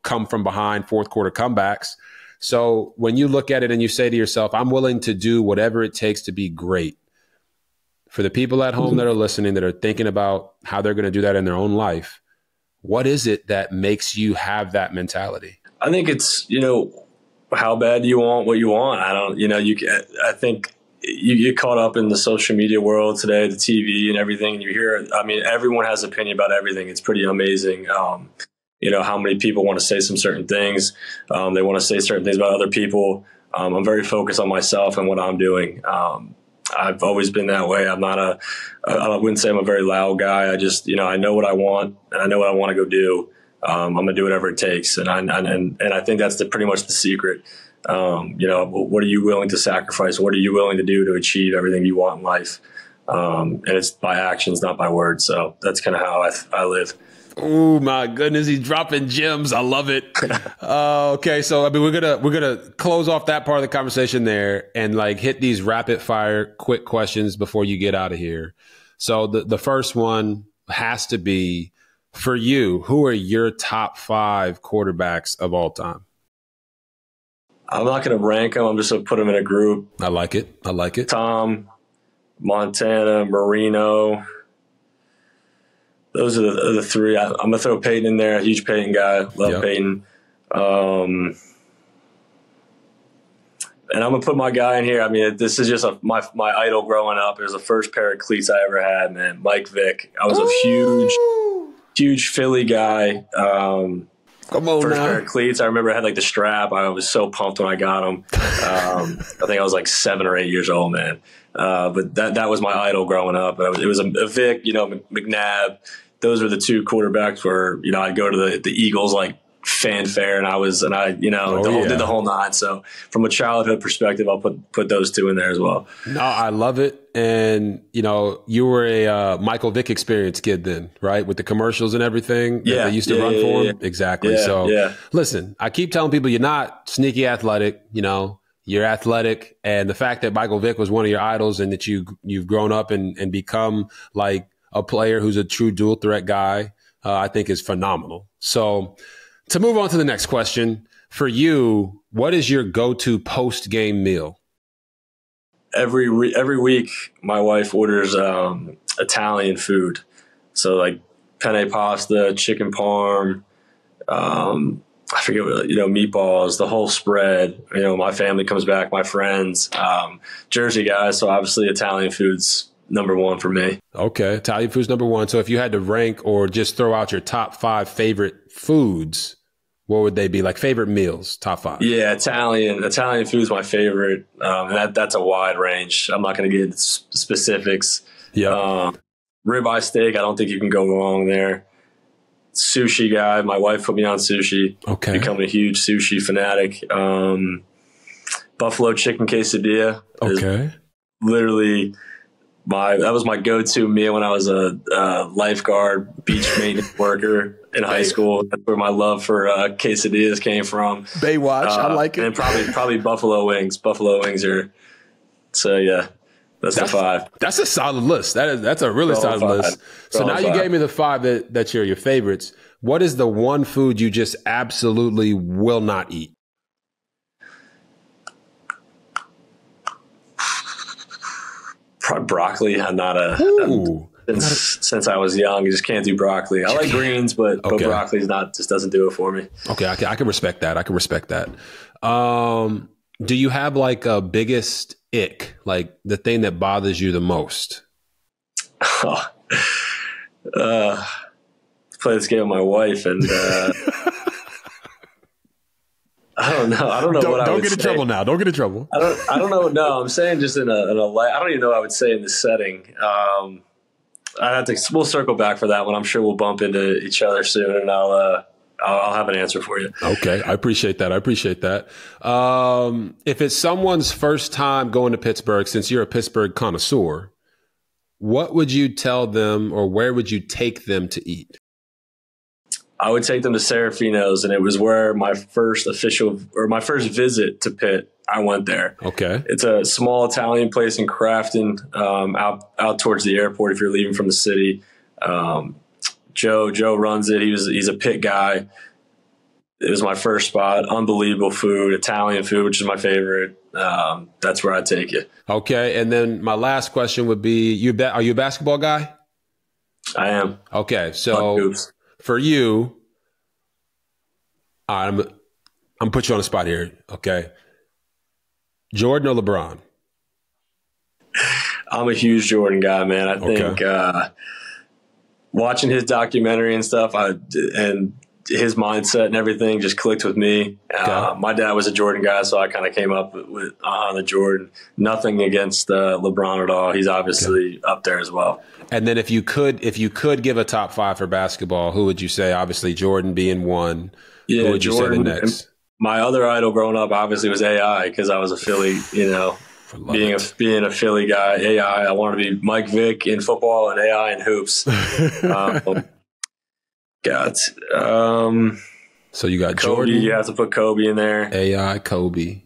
come from behind fourth quarter comebacks. So when you look at it and you say to yourself, I'm willing to do whatever it takes to be great. For the people at home that are listening, that are thinking about how they're going to do that in their own life, what is it that makes you have that mentality? I think it's, how bad do you want what you want? I think you get caught up in the social media world today, the TV and everything, and you hear, everyone has an opinion about everything. It's pretty amazing. How many people want to say some certain things. They want to say certain things about other people. I'm very focused on myself and what I'm doing. I've always been that way. I wouldn't say I'm a very loud guy. I just, I know what I want and I know what I want to go do. I'm going to do whatever it takes. And I think that's pretty much the secret. What are you willing to sacrifice? What are you willing to do to achieve everything you want in life? And it's by actions, not by words. So that's kind of how I live. Oh my goodness, he's dropping gems. I love it. Okay, so we're gonna close off that part of the conversation there and hit these rapid fire quick questions before you get out of here. So the first one has to be, for you, who are your top 5 quarterbacks of all time? I'm not going to rank them. I'm just going to put them in a group. I like it. Tom, Montana, Marino. Those are the 3. I'm going to throw Peyton in there. A huge Peyton guy. Love Peyton. And I'm going to put my guy in here. This is just my idol growing up. It was the first pair of cleats I ever had, man. Mike Vick. I was a huge Philly guy. Come on, first pair of cleats. I remember I had the strap. I was so pumped when I got them. I think I was 7 or 8 years old, man. But that was my idol growing up. It was a Vic, McNabb. Those were the 2 quarterbacks where, I'd go to the Eagles fanfare and did the whole 9. So from a childhood perspective, I'll put those 2 in there as well. No, I love it. And, you were a Michael Vick experience kid then, right? With the commercials and everything that they used to run for him. Exactly. Listen, I keep telling people you're not sneaky athletic, you're athletic. And the fact that Michael Vick was one of your idols and that you've grown up and become a player who's a true dual threat guy, I think is phenomenal. So to move on to the next question, for you, what is your go-to post-game meal? Every week, my wife orders Italian food. So penne pasta, chicken parm, I forget what, meatballs, the whole spread. My family comes back, my friends, Jersey guys. So obviously Italian food's number 1 for me. Okay. Italian food's number 1. So if you had to rank or just throw out your top 5 favorite foods, what would they be? Favorite meals, top 5? Yeah. Italian food's my favorite. And that's a wide range. I'm not going to get into specifics. Yeah. Ribeye steak. I don't think you can go wrong there. Sushi guy. My wife put me on sushi. Okay. Becoming a huge sushi fanatic. Buffalo chicken quesadilla. Okay. Literally that was my go-to meal when I was a lifeguard, beach maintenance worker in high school. That's where my love for quesadillas came from. Baywatch, I like it. And probably buffalo wings. Buffalo wings are so yeah. That's the 5. That's a solid list. That's a really solid list. So now you gave me the 5 that are your favorites. What is the one food you just absolutely will not eat? Probably broccoli. I'm not since I was young, I just can't do broccoli. I like greens, but broccoli's just doesn't do it for me. Okay, I can respect that. Do you have a biggest ick, the thing that bothers you the most? Play this game with my wife, and I don't know. I don't know what I would say. Don't get in trouble now. Don't get in trouble. I don't know. No, I'm saying just in a I don't even know what I would say in this setting. We'll circle back for that one. I'm sure we'll bump into each other soon, and I'll I'll have an answer for you. Okay. I appreciate that. If it's someone's first time going to Pittsburgh, since you're a Pittsburgh connoisseur, what would you tell them, or where would you take them to eat? I would take them to Serafino's, and it was where my first visit to Pitt, I went there. Okay. It's a small Italian place in Crafton, out towards the airport if you're leaving from the city. Joe runs it. He's a Pitt guy. It was my first spot. Unbelievable food, Italian food, which is my favorite. That's where I take you. Okay. And then my last question would be, are you a basketball guy? I am. Okay. So for you, I'm going to put you on the spot here. Okay. Jordan or LeBron? I'm a huge Jordan guy, man. I think watching his documentary and stuff, and his mindset and everything just clicked with me. My dad was a Jordan guy, so I kind of came up with the Jordan. Nothing against LeBron at all. He's obviously up there as well. And then if you could give a top 5 for basketball, who would you say? Obviously Jordan being one. Yeah, who would Jordan, you say the next? My other idol growing up obviously was AI, because I was a Philly, being a Philly guy. AI, I wanted to be Mike Vick in football and AI in hoops. So you got Kobe, Jordan. you have to put Kobe in there. AI, Kobe.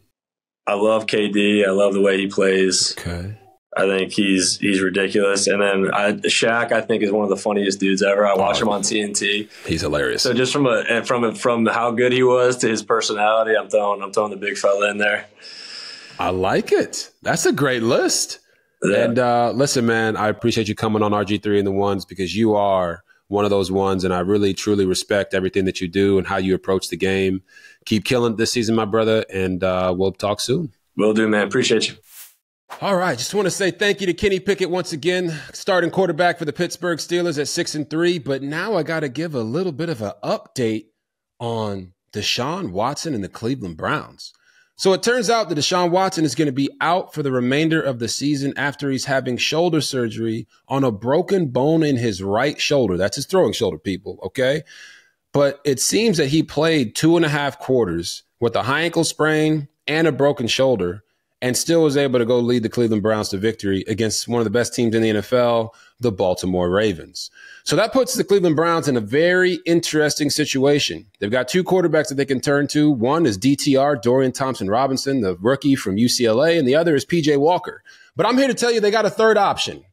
I love KD. I love the way he plays. Okay. I think he's ridiculous. And then Shaq, I think, is one of the funniest dudes ever. I watch him on TNT. He's hilarious. So just from how good he was to his personality, I'm throwing the big fella in there. I like it. That's a great list. Yeah. And listen, man, I appreciate you coming on RG3 and The Ones, because you are one of those ones, and I really, truly respect everything that you do and how you approach the game. Keep killing it this season, my brother, and we'll talk soon. Will do, man. Appreciate you. All right. Just want to say thank you to Kenny Pickett once again, starting quarterback for the Pittsburgh Steelers at 6-3. But now I got to give a little bit of an update on Deshaun Watson and the Cleveland Browns. So it turns out that Deshaun Watson is going to be out for the remainder of the season after he's having shoulder surgery on a broken bone in his right shoulder. That's his throwing shoulder, people, okay? But it seems that he played 2.5 quarters with a high ankle sprain and a broken shoulder, and still was able to go lead the Cleveland Browns to victory against one of the best teams in the NFL, the Baltimore Ravens. So that puts the Cleveland Browns in a very interesting situation. They've got 2 quarterbacks that they can turn to. One is DTR, Dorian Thompson-Robinson, the rookie from UCLA, and the other is PJ Walker. But I'm here to tell you they got a third option,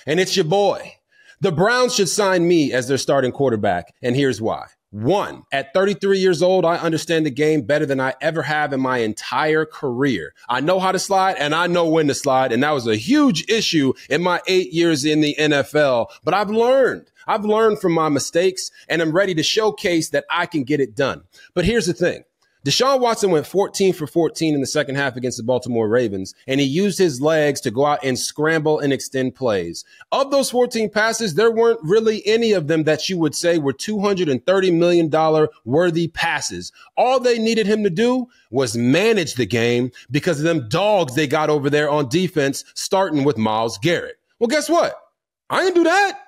and it's your boy. The Browns should sign me as their starting quarterback, and here's why. 1, at 33 years old, I understand the game better than I ever have in my entire career. I know how to slide, and I know when to slide, and that was a huge issue in my 8 years in the NFL. But I've learned from my mistakes, and I'm ready to showcase that I can get it done. But here's the thing. Deshaun Watson went 14 for 14 in the second half against the Baltimore Ravens, and he used his legs to go out and scramble and extend plays. Of those 14 passes, there weren't really any of them that you would say were $230 million worthy passes. All they needed him to do was manage the game because of them dogs they got over there on defense, starting with Myles Garrett. Well, guess what? I didn't do that.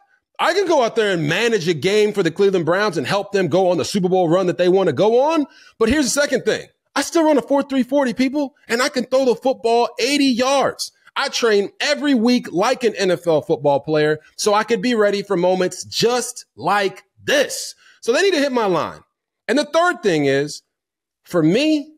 I can go out there and manage a game for the Cleveland Browns and help them go on the Super Bowl run that they want to go on. But here's the second thing. I still run a 4.340, people, and I can throw the football 80 yards. I train every week like an NFL football player so I could be ready for moments just like this. So they need to hit my line. And the third thing is, for me,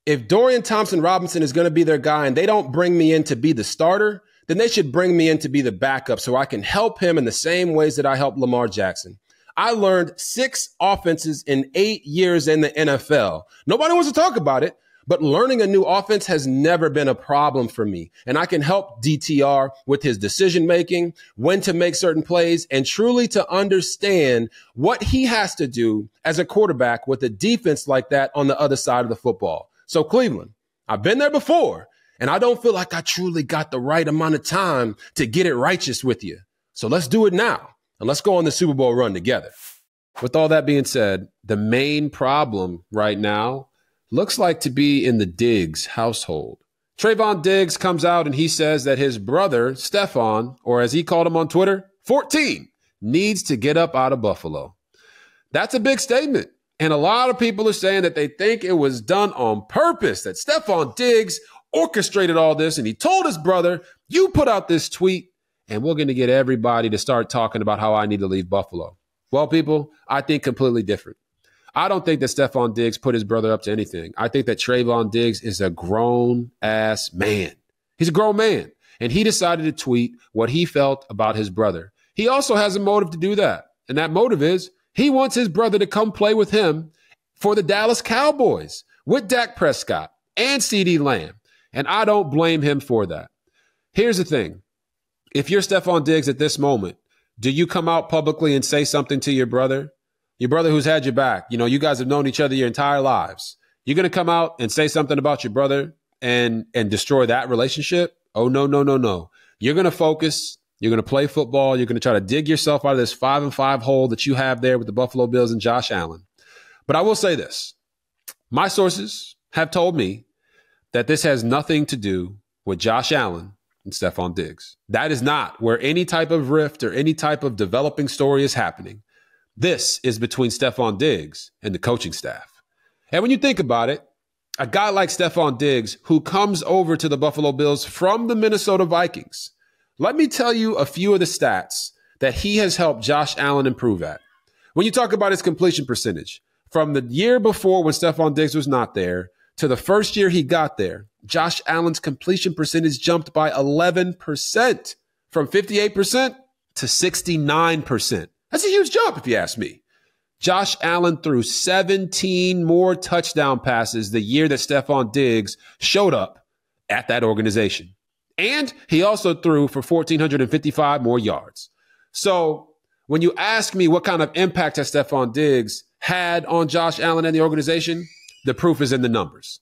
if Dorian Thompson-Robinson is going to be their guy and they don't bring me in to be the starter, then they should bring me in to be the backup so I can help him in the same ways that I helped Lamar Jackson. I learned 6 offenses in 8 years in the NFL. Nobody wants to talk about it, but learning a new offense has never been a problem for me. And I can help DTR with his decision-making, when to make certain plays, and truly to understand what he has to do as a quarterback with a defense like that on the other side of the football. So Cleveland, I've been there before. And I don't feel like I truly got the right amount of time to get it righteous with you. So let's do it now. And let's go on the Super Bowl run together. With all that being said, the main problem right now looks like to be in the Diggs household. Trayvon Diggs comes out and he says that his brother, Stefon, or as he called him on Twitter, 14, needs to get up out of Buffalo. That's a big statement. And a lot of people are saying that they think it was done on purpose, that Stefon Diggs orchestrated all this. And he told his brother, you put out this tweet and we're going to get everybody to start talking about how I need to leave Buffalo. Well, people, I think completely different. I don't think that Stefon Diggs put his brother up to anything. I think that Trayvon Diggs is a grown-ass man. He's a grown man. And he decided to tweet what he felt about his brother. He also has a motive to do that. And that motive is he wants his brother to come play with him for the Dallas Cowboys with Dak Prescott and CeeDee Lamb. And I don't blame him for that. Here's the thing. If you're Stefon Diggs at this moment, do you come out publicly and say something to your brother? Your brother who's had your back. You know, you guys have known each other your entire lives. You're going to come out and say something about your brother and destroy that relationship? Oh, no, no, no, no. You're going to focus. You're going to play football. You're going to try to dig yourself out of this 5-5 hole that you have there with the Buffalo Bills and Josh Allen. But I will say this. My sources have told me that this has nothing to do with Josh Allen and Stefon Diggs. That is not where any type of rift or any type of developing story is happening. This is between Stefon Diggs and the coaching staff. And when you think about it, a guy like Stefon Diggs, who comes over to the Buffalo Bills from the Minnesota Vikings, let me tell you a few of the stats that he has helped Josh Allen improve at. When you talk about his completion percentage, from the year before when Stefon Diggs was not there to the first year he got there, Josh Allen's completion percentage jumped by 11%, from 58% to 69%. That's a huge jump, if you ask me. Josh Allen threw 17 more touchdown passes the year that Stefon Diggs showed up at that organization. And he also threw for 1,455 more yards. So when you ask me what kind of impact has Stefon Diggs had on Josh Allen and the organization, the proof is in the numbers.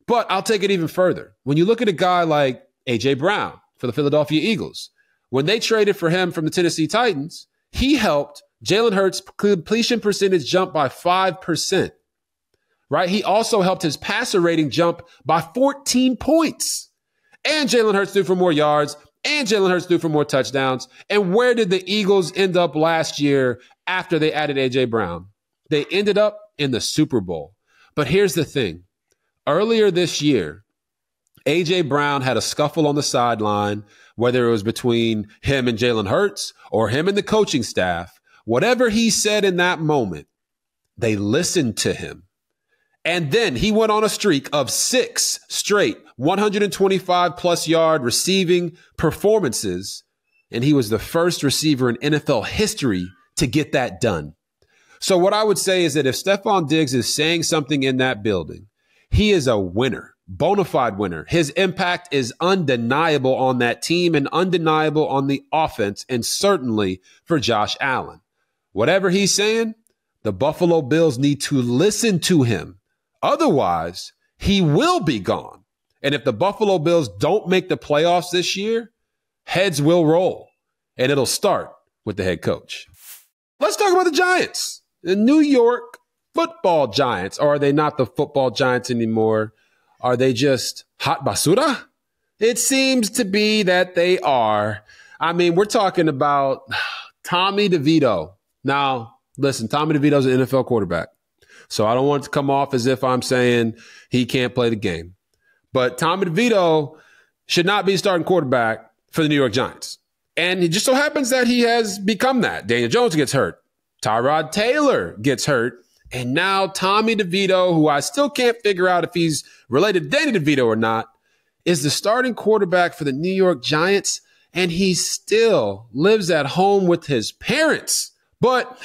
But I'll take it even further. When you look at a guy like A.J. Brown for the Philadelphia Eagles, when they traded for him from the Tennessee Titans, he helped Jalen Hurts' completion percentage jump by 5%, right? He also helped his passer rating jump by 14 points. And Jalen Hurts threw for more yards, and Jalen Hurts threw for more touchdowns. And where did the Eagles end up last year after they added A.J. Brown? They ended up in the Super Bowl. But here's the thing. Earlier this year, A.J. Brown had a scuffle on the sideline, whether it was between him and Jalen Hurts or him and the coaching staff. Whatever he said in that moment, they listened to him. And then he went on a streak of 6 straight 125-plus yard receiving performances, and he was the first receiver in NFL history to get that done. So what I would say is that if Stefon Diggs is saying something in that building, he is a winner, bona fide winner. His impact is undeniable on that team and undeniable on the offense, and certainly for Josh Allen. Whatever he's saying, the Buffalo Bills need to listen to him. Otherwise, he will be gone. And if the Buffalo Bills don't make the playoffs this year, heads will roll, and it'll start with the head coach. Let's talk about the Giants, the New York Football Giants. Or are they not the football Giants anymore? Are they just hot basura? It seems to be that they are. I mean, we're talking about Tommy DeVito. Now, listen, Tommy DeVito's an NFL quarterback. So I don't want it to come off as if I'm saying he can't play the game. But Tommy DeVito should not be starting quarterback for the New York Giants. And it just so happens that he has become that. Daniel Jones gets hurt. Tyrod Taylor gets hurt. And now Tommy DeVito, who I still can't figure out if he's related to Danny DeVito or not, is the starting quarterback for the New York Giants. And he still lives at home with his parents. But,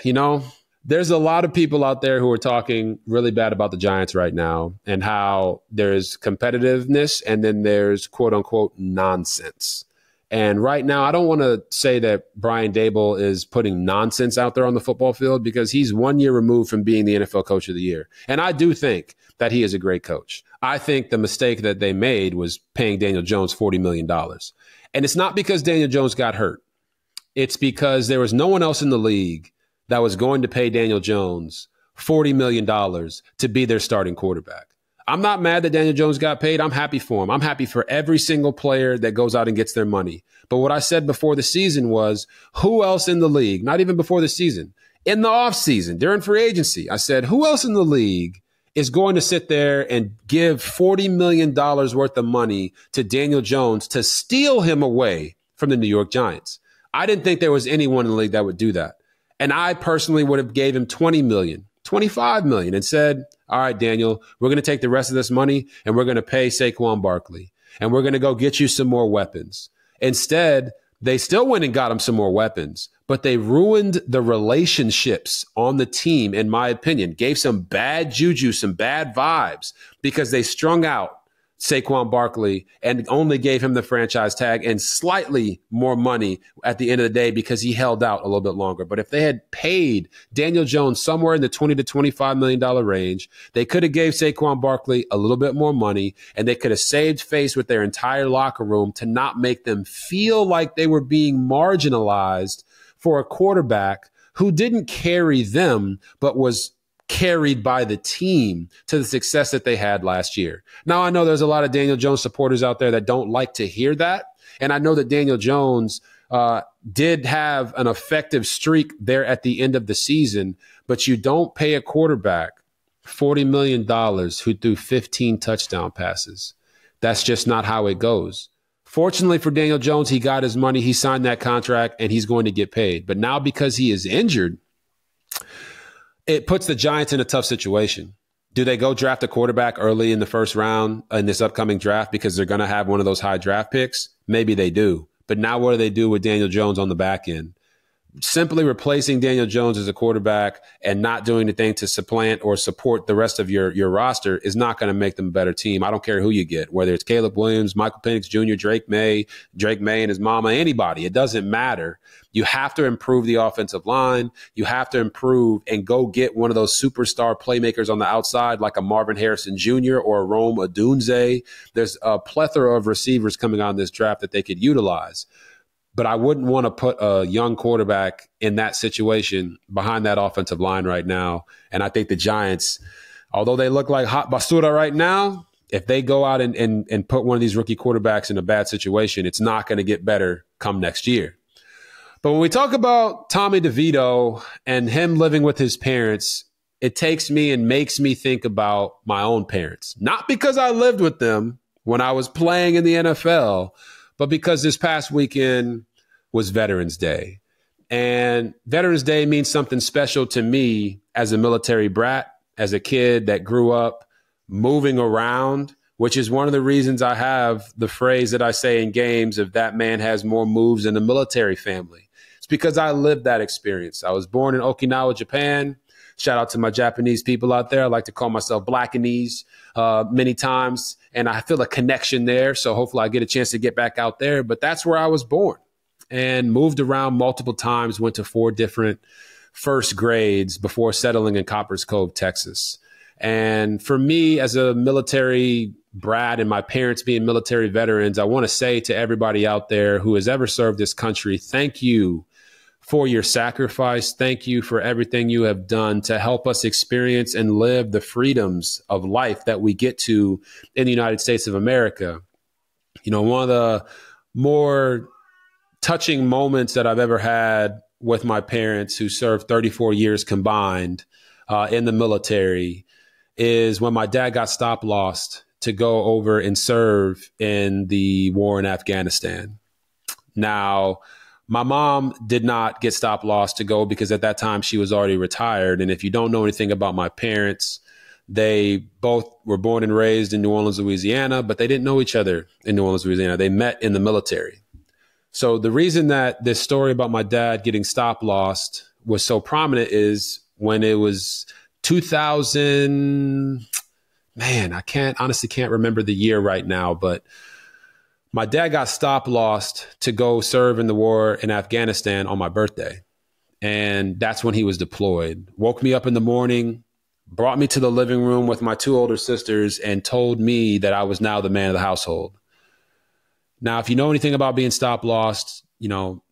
you know, there's a lot of people out there who are talking really bad about the Giants right now and how there's competitiveness and then there's quote unquote nonsense. And right now, I don't want to say that Brian Daboll is putting nonsense out there on the football field because he's 1 year removed from being the NFL Coach of the Year. And I do think that he is a great coach. I think the mistake that they made was paying Daniel Jones $40 million. And it's not because Daniel Jones got hurt. It's because there was no one else in the league that was going to pay Daniel Jones $40 million to be their starting quarterback. I'm not mad that Daniel Jones got paid. I'm happy for him. I'm happy for every single player that goes out and gets their money. But what I said before the season was, who else in the league, not even before the season, In the offseason, during free agency, I said, who else in the league is going to sit there and give $40 million worth of money to Daniel Jones to steal him away from the New York Giants? I didn't think there was anyone in the league that would do that. And I personally would have gave him $20 million, $25 million and said, all right, Daniel, we're going to take the rest of this money and we're going to pay Saquon Barkley and we're going to go get you some more weapons. Instead, they still went and got him some more weapons, but they ruined the relationships on the team, in my opinion, gave some bad juju, some bad vibes because they strung out Saquon Barkley and only gave him the franchise tag and slightly more money at the end of the day because he held out a little bit longer. But if they had paid Daniel Jones somewhere in the $20 to $25 million range, they could have gave Saquon Barkley a little bit more money and they could have saved face with their entire locker room to not make them feel like they were being marginalized for a quarterback who didn't carry them, but was carried by the team to the success that they had last year. Now, I know there's a lot of Daniel Jones supporters out there that don't like to hear that. And I know that Daniel Jones did have an effective streak there at the end of the season, but you don't pay a quarterback $40 million who threw 15 touchdown passes. That's just not how it goes. Fortunately for Daniel Jones, he got his money, he signed that contract, and he's going to get paid. But now because he is injured, it puts the Giants in a tough situation. Do they go draft a quarterback early in the first round in this upcoming draft because they're going to have one of those high draft picks? Maybe they do. But now what do they do with Daniel Jones on the back end? Simply replacing Daniel Jones as a quarterback and not doing anything to supplant or support the rest of your roster is not going to make them a better team. I don't care who you get, whether it's Caleb Williams, Michael Penix Jr., Drake May and his mama, anybody. It doesn't matter. You have to improve the offensive line. You have to improve and go get one of those superstar playmakers on the outside like a Marvin Harrison Jr. or a Rome Odunze. There's a plethora of receivers coming on this draft that they could utilize. But I wouldn't want to put a young quarterback in that situation behind that offensive line right now. And I think the Giants, although they look like hot basura right now, if they go out and put one of these rookie quarterbacks in a bad situation, it's not going to get better come next year. But when we talk about Tommy DeVito and him living with his parents, it takes me and makes me think about my own parents. Not because I lived with them when I was playing in the NFL, but because this past weekend was Veterans Day. And Veterans Day means something special to me as a military brat, as a kid that grew up moving around, which is one of the reasons I have the phrase that I say in games of that man has more moves than a military family. It's because I lived that experience. I was born in Okinawa, Japan. Shout out to my Japanese people out there. I like to call myself Blackanese many times, and I feel a connection there. So hopefully I get a chance to get back out there. But that's where I was born and moved around multiple times, went to 4 different first grades before settling in Coppers Cove, Texas. And for me, as a military brat and my parents being military veterans, I want to say to everybody out there who has ever served this country, thank you for your sacrifice. Thank you for everything you have done to help us experience and live the freedoms of life that we get to in the United States of America. You know, one of the more touching moments that I've ever had with my parents, who served 34 years combined in the military, is when my dad got stop lost to go over and serve in the war in Afghanistan. Now, my mom did not get stop loss to go because at that time she was already retired. And if you don't know anything about my parents, they both were born and raised in New Orleans, Louisiana, but they didn't know each other in New Orleans, Louisiana. They met in the military. So the reason that this story about my dad getting stop lost was so prominent is when it was 2000, man, I honestly can't remember the year right now, but my dad got stop lost to go serve in the war in Afghanistan on my birthday. And that's when he was deployed. Woke me up in the morning, brought me to the living room with my 2 older sisters, and told me that I was now the man of the household. Now, if you know anything about being stop lost, you know,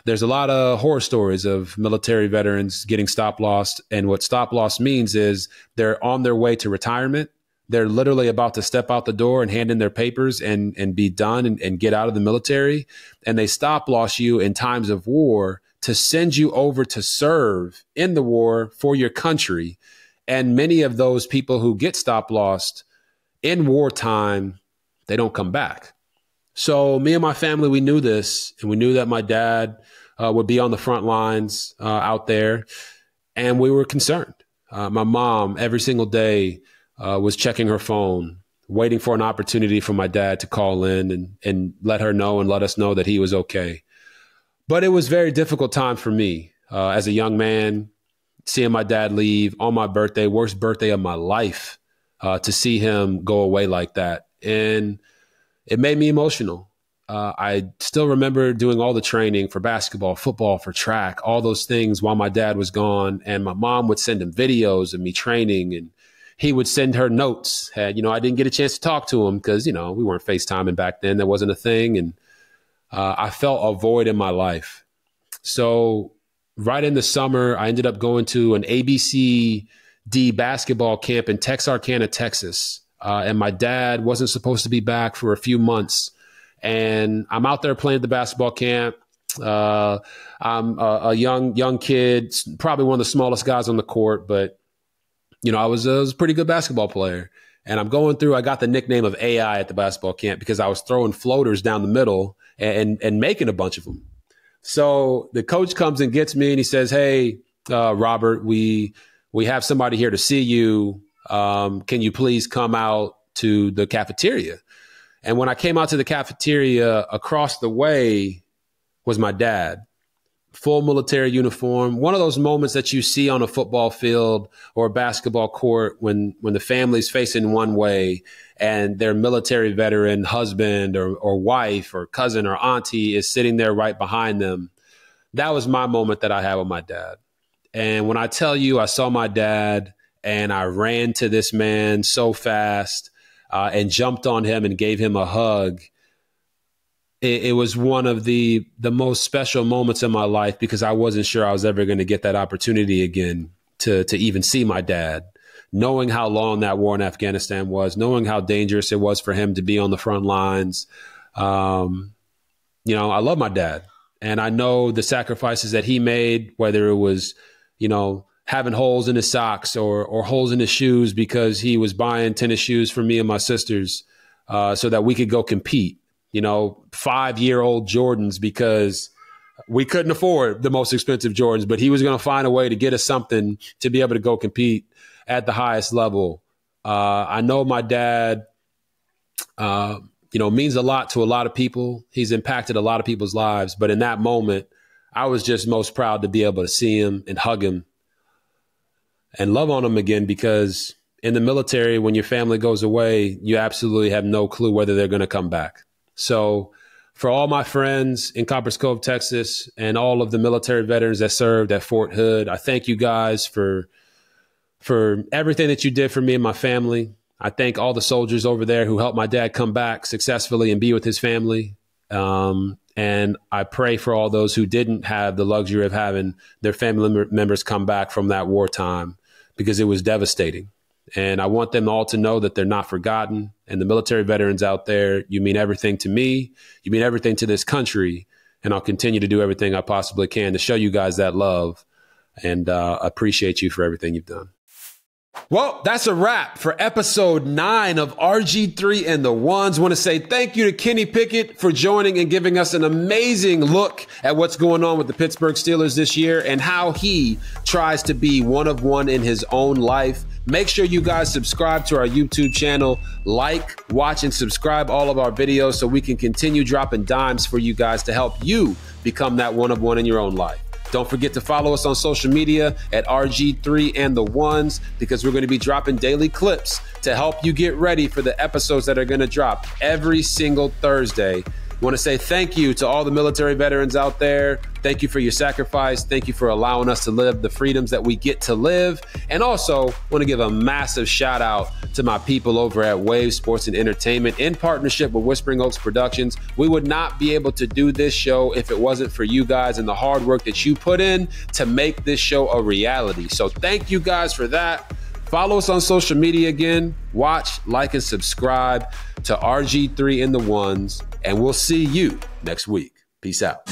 there's a lot of horror stories of military veterans getting stop lost. And what stop loss means is they're on their way to retirement. They're literally about to step out the door and hand in their papers and be done and get out of the military. And they stop loss you in times of war to send you over to serve in the war for your country. And many of those people who get stop-lossed in wartime, they don't come back. So me and my family, we knew this, and we knew that my dad would be on the front lines out there, and we were concerned. My mom, every single day, was checking her phone, waiting for an opportunity for my dad to call in and let her know and let us know that he was okay. But it was a very difficult time for me as a young man, seeing my dad leave on my birthday, worst birthday of my life, to see him go away like that. And it made me emotional. I still remember doing all the training for basketball, football, for track, all those things while my dad was gone. And my mom would send him videos of me training, and he would send her notes. I didn't get a chance to talk to him because, we weren't FaceTiming back then. That wasn't a thing. And I felt a void in my life. So right in the summer, I ended up going to an ABCD basketball camp in Texarkana, Texas. And my dad wasn't supposed to be back for a few months. And I'm out there playing at the basketball camp. I'm a young kid, probably one of the smallest guys on the court, but I was a pretty good basketball player. And I'm going through, I got the nickname of AI at the basketball camp because I was throwing floaters down the middle and making a bunch of them. So the coach comes and gets me and he says, "Hey, Robert, we have somebody here to see you. Can you please come out to the cafeteria?" And when I came out to the cafeteria, across the way was my dad, full military uniform. One of those moments that you see on a football field or a basketball court when the family's facing one way and their military veteran husband or wife or cousin or auntie is sitting there right behind them. That was my moment that I had with my dad. And when I tell you I saw my dad and I ran to this man so fast and jumped on him and gave him a hug, it was one of the most special moments in my life because I wasn't sure I was ever going to get that opportunity again to even see my dad, knowing how long that war in Afghanistan was, knowing how dangerous it was for him to be on the front lines. I love my dad, and I know the sacrifices that he made, whether it was, having holes in his socks or holes in his shoes because he was buying tennis shoes for me and my sisters so that we could go compete. 5-year-old Jordans because we couldn't afford the most expensive Jordans, but he was going to find a way to get us something to be able to go compete at the highest level. I know my dad, means a lot to a lot of people. He's impacted a lot of people's lives. But in that moment, I was just most proud to be able to see him and hug him and love on him again, because in the military, when your family goes away, you absolutely have no clue whether they're going to come back. So for all my friends in Copperas Cove, Texas, and all of the military veterans that served at Fort Hood, I thank you guys for everything that you did for me and my family. I thank all the soldiers over there who helped my dad come back successfully and be with his family. And I pray for all those who didn't have the luxury of having their family members come back from that wartime, because it was devastating. And I want them all to know that they're not forgotten. And the military veterans out there, you mean everything to me. You mean everything to this country. And I'll continue to do everything I possibly can to show you guys that love. And appreciate you for everything you've done. Well, that's a wrap for episode 9 of RG3 and The Ones. I want to say thank you to Kenny Pickett for joining and giving us an amazing look at what's going on with the Pittsburgh Steelers this year and how he tries to be one of one in his own life. Make sure you guys subscribe to our YouTube channel, like, watch, and subscribe all of our videos so we can continue dropping dimes for you guys to help you become that one of one in your own life. Don't forget to follow us on social media at RG3 and The Ones, because we're going to be dropping daily clips to help you get ready for the episodes that are going to drop every single Thursday. I want to say thank you to all the military veterans out there. Thank you for your sacrifice. Thank you for allowing us to live the freedoms that we get to live. And also want to give a massive shout out to my people over at Wave Sports and Entertainment in partnership with Whispering Oaks Productions. We would not be able to do this show if it wasn't for you guys and the hard work that you put in to make this show a reality. So thank you guys for that. Follow us on social media again. Watch, like, and subscribe to RG3 and The Ones. And we'll see you next week. Peace out.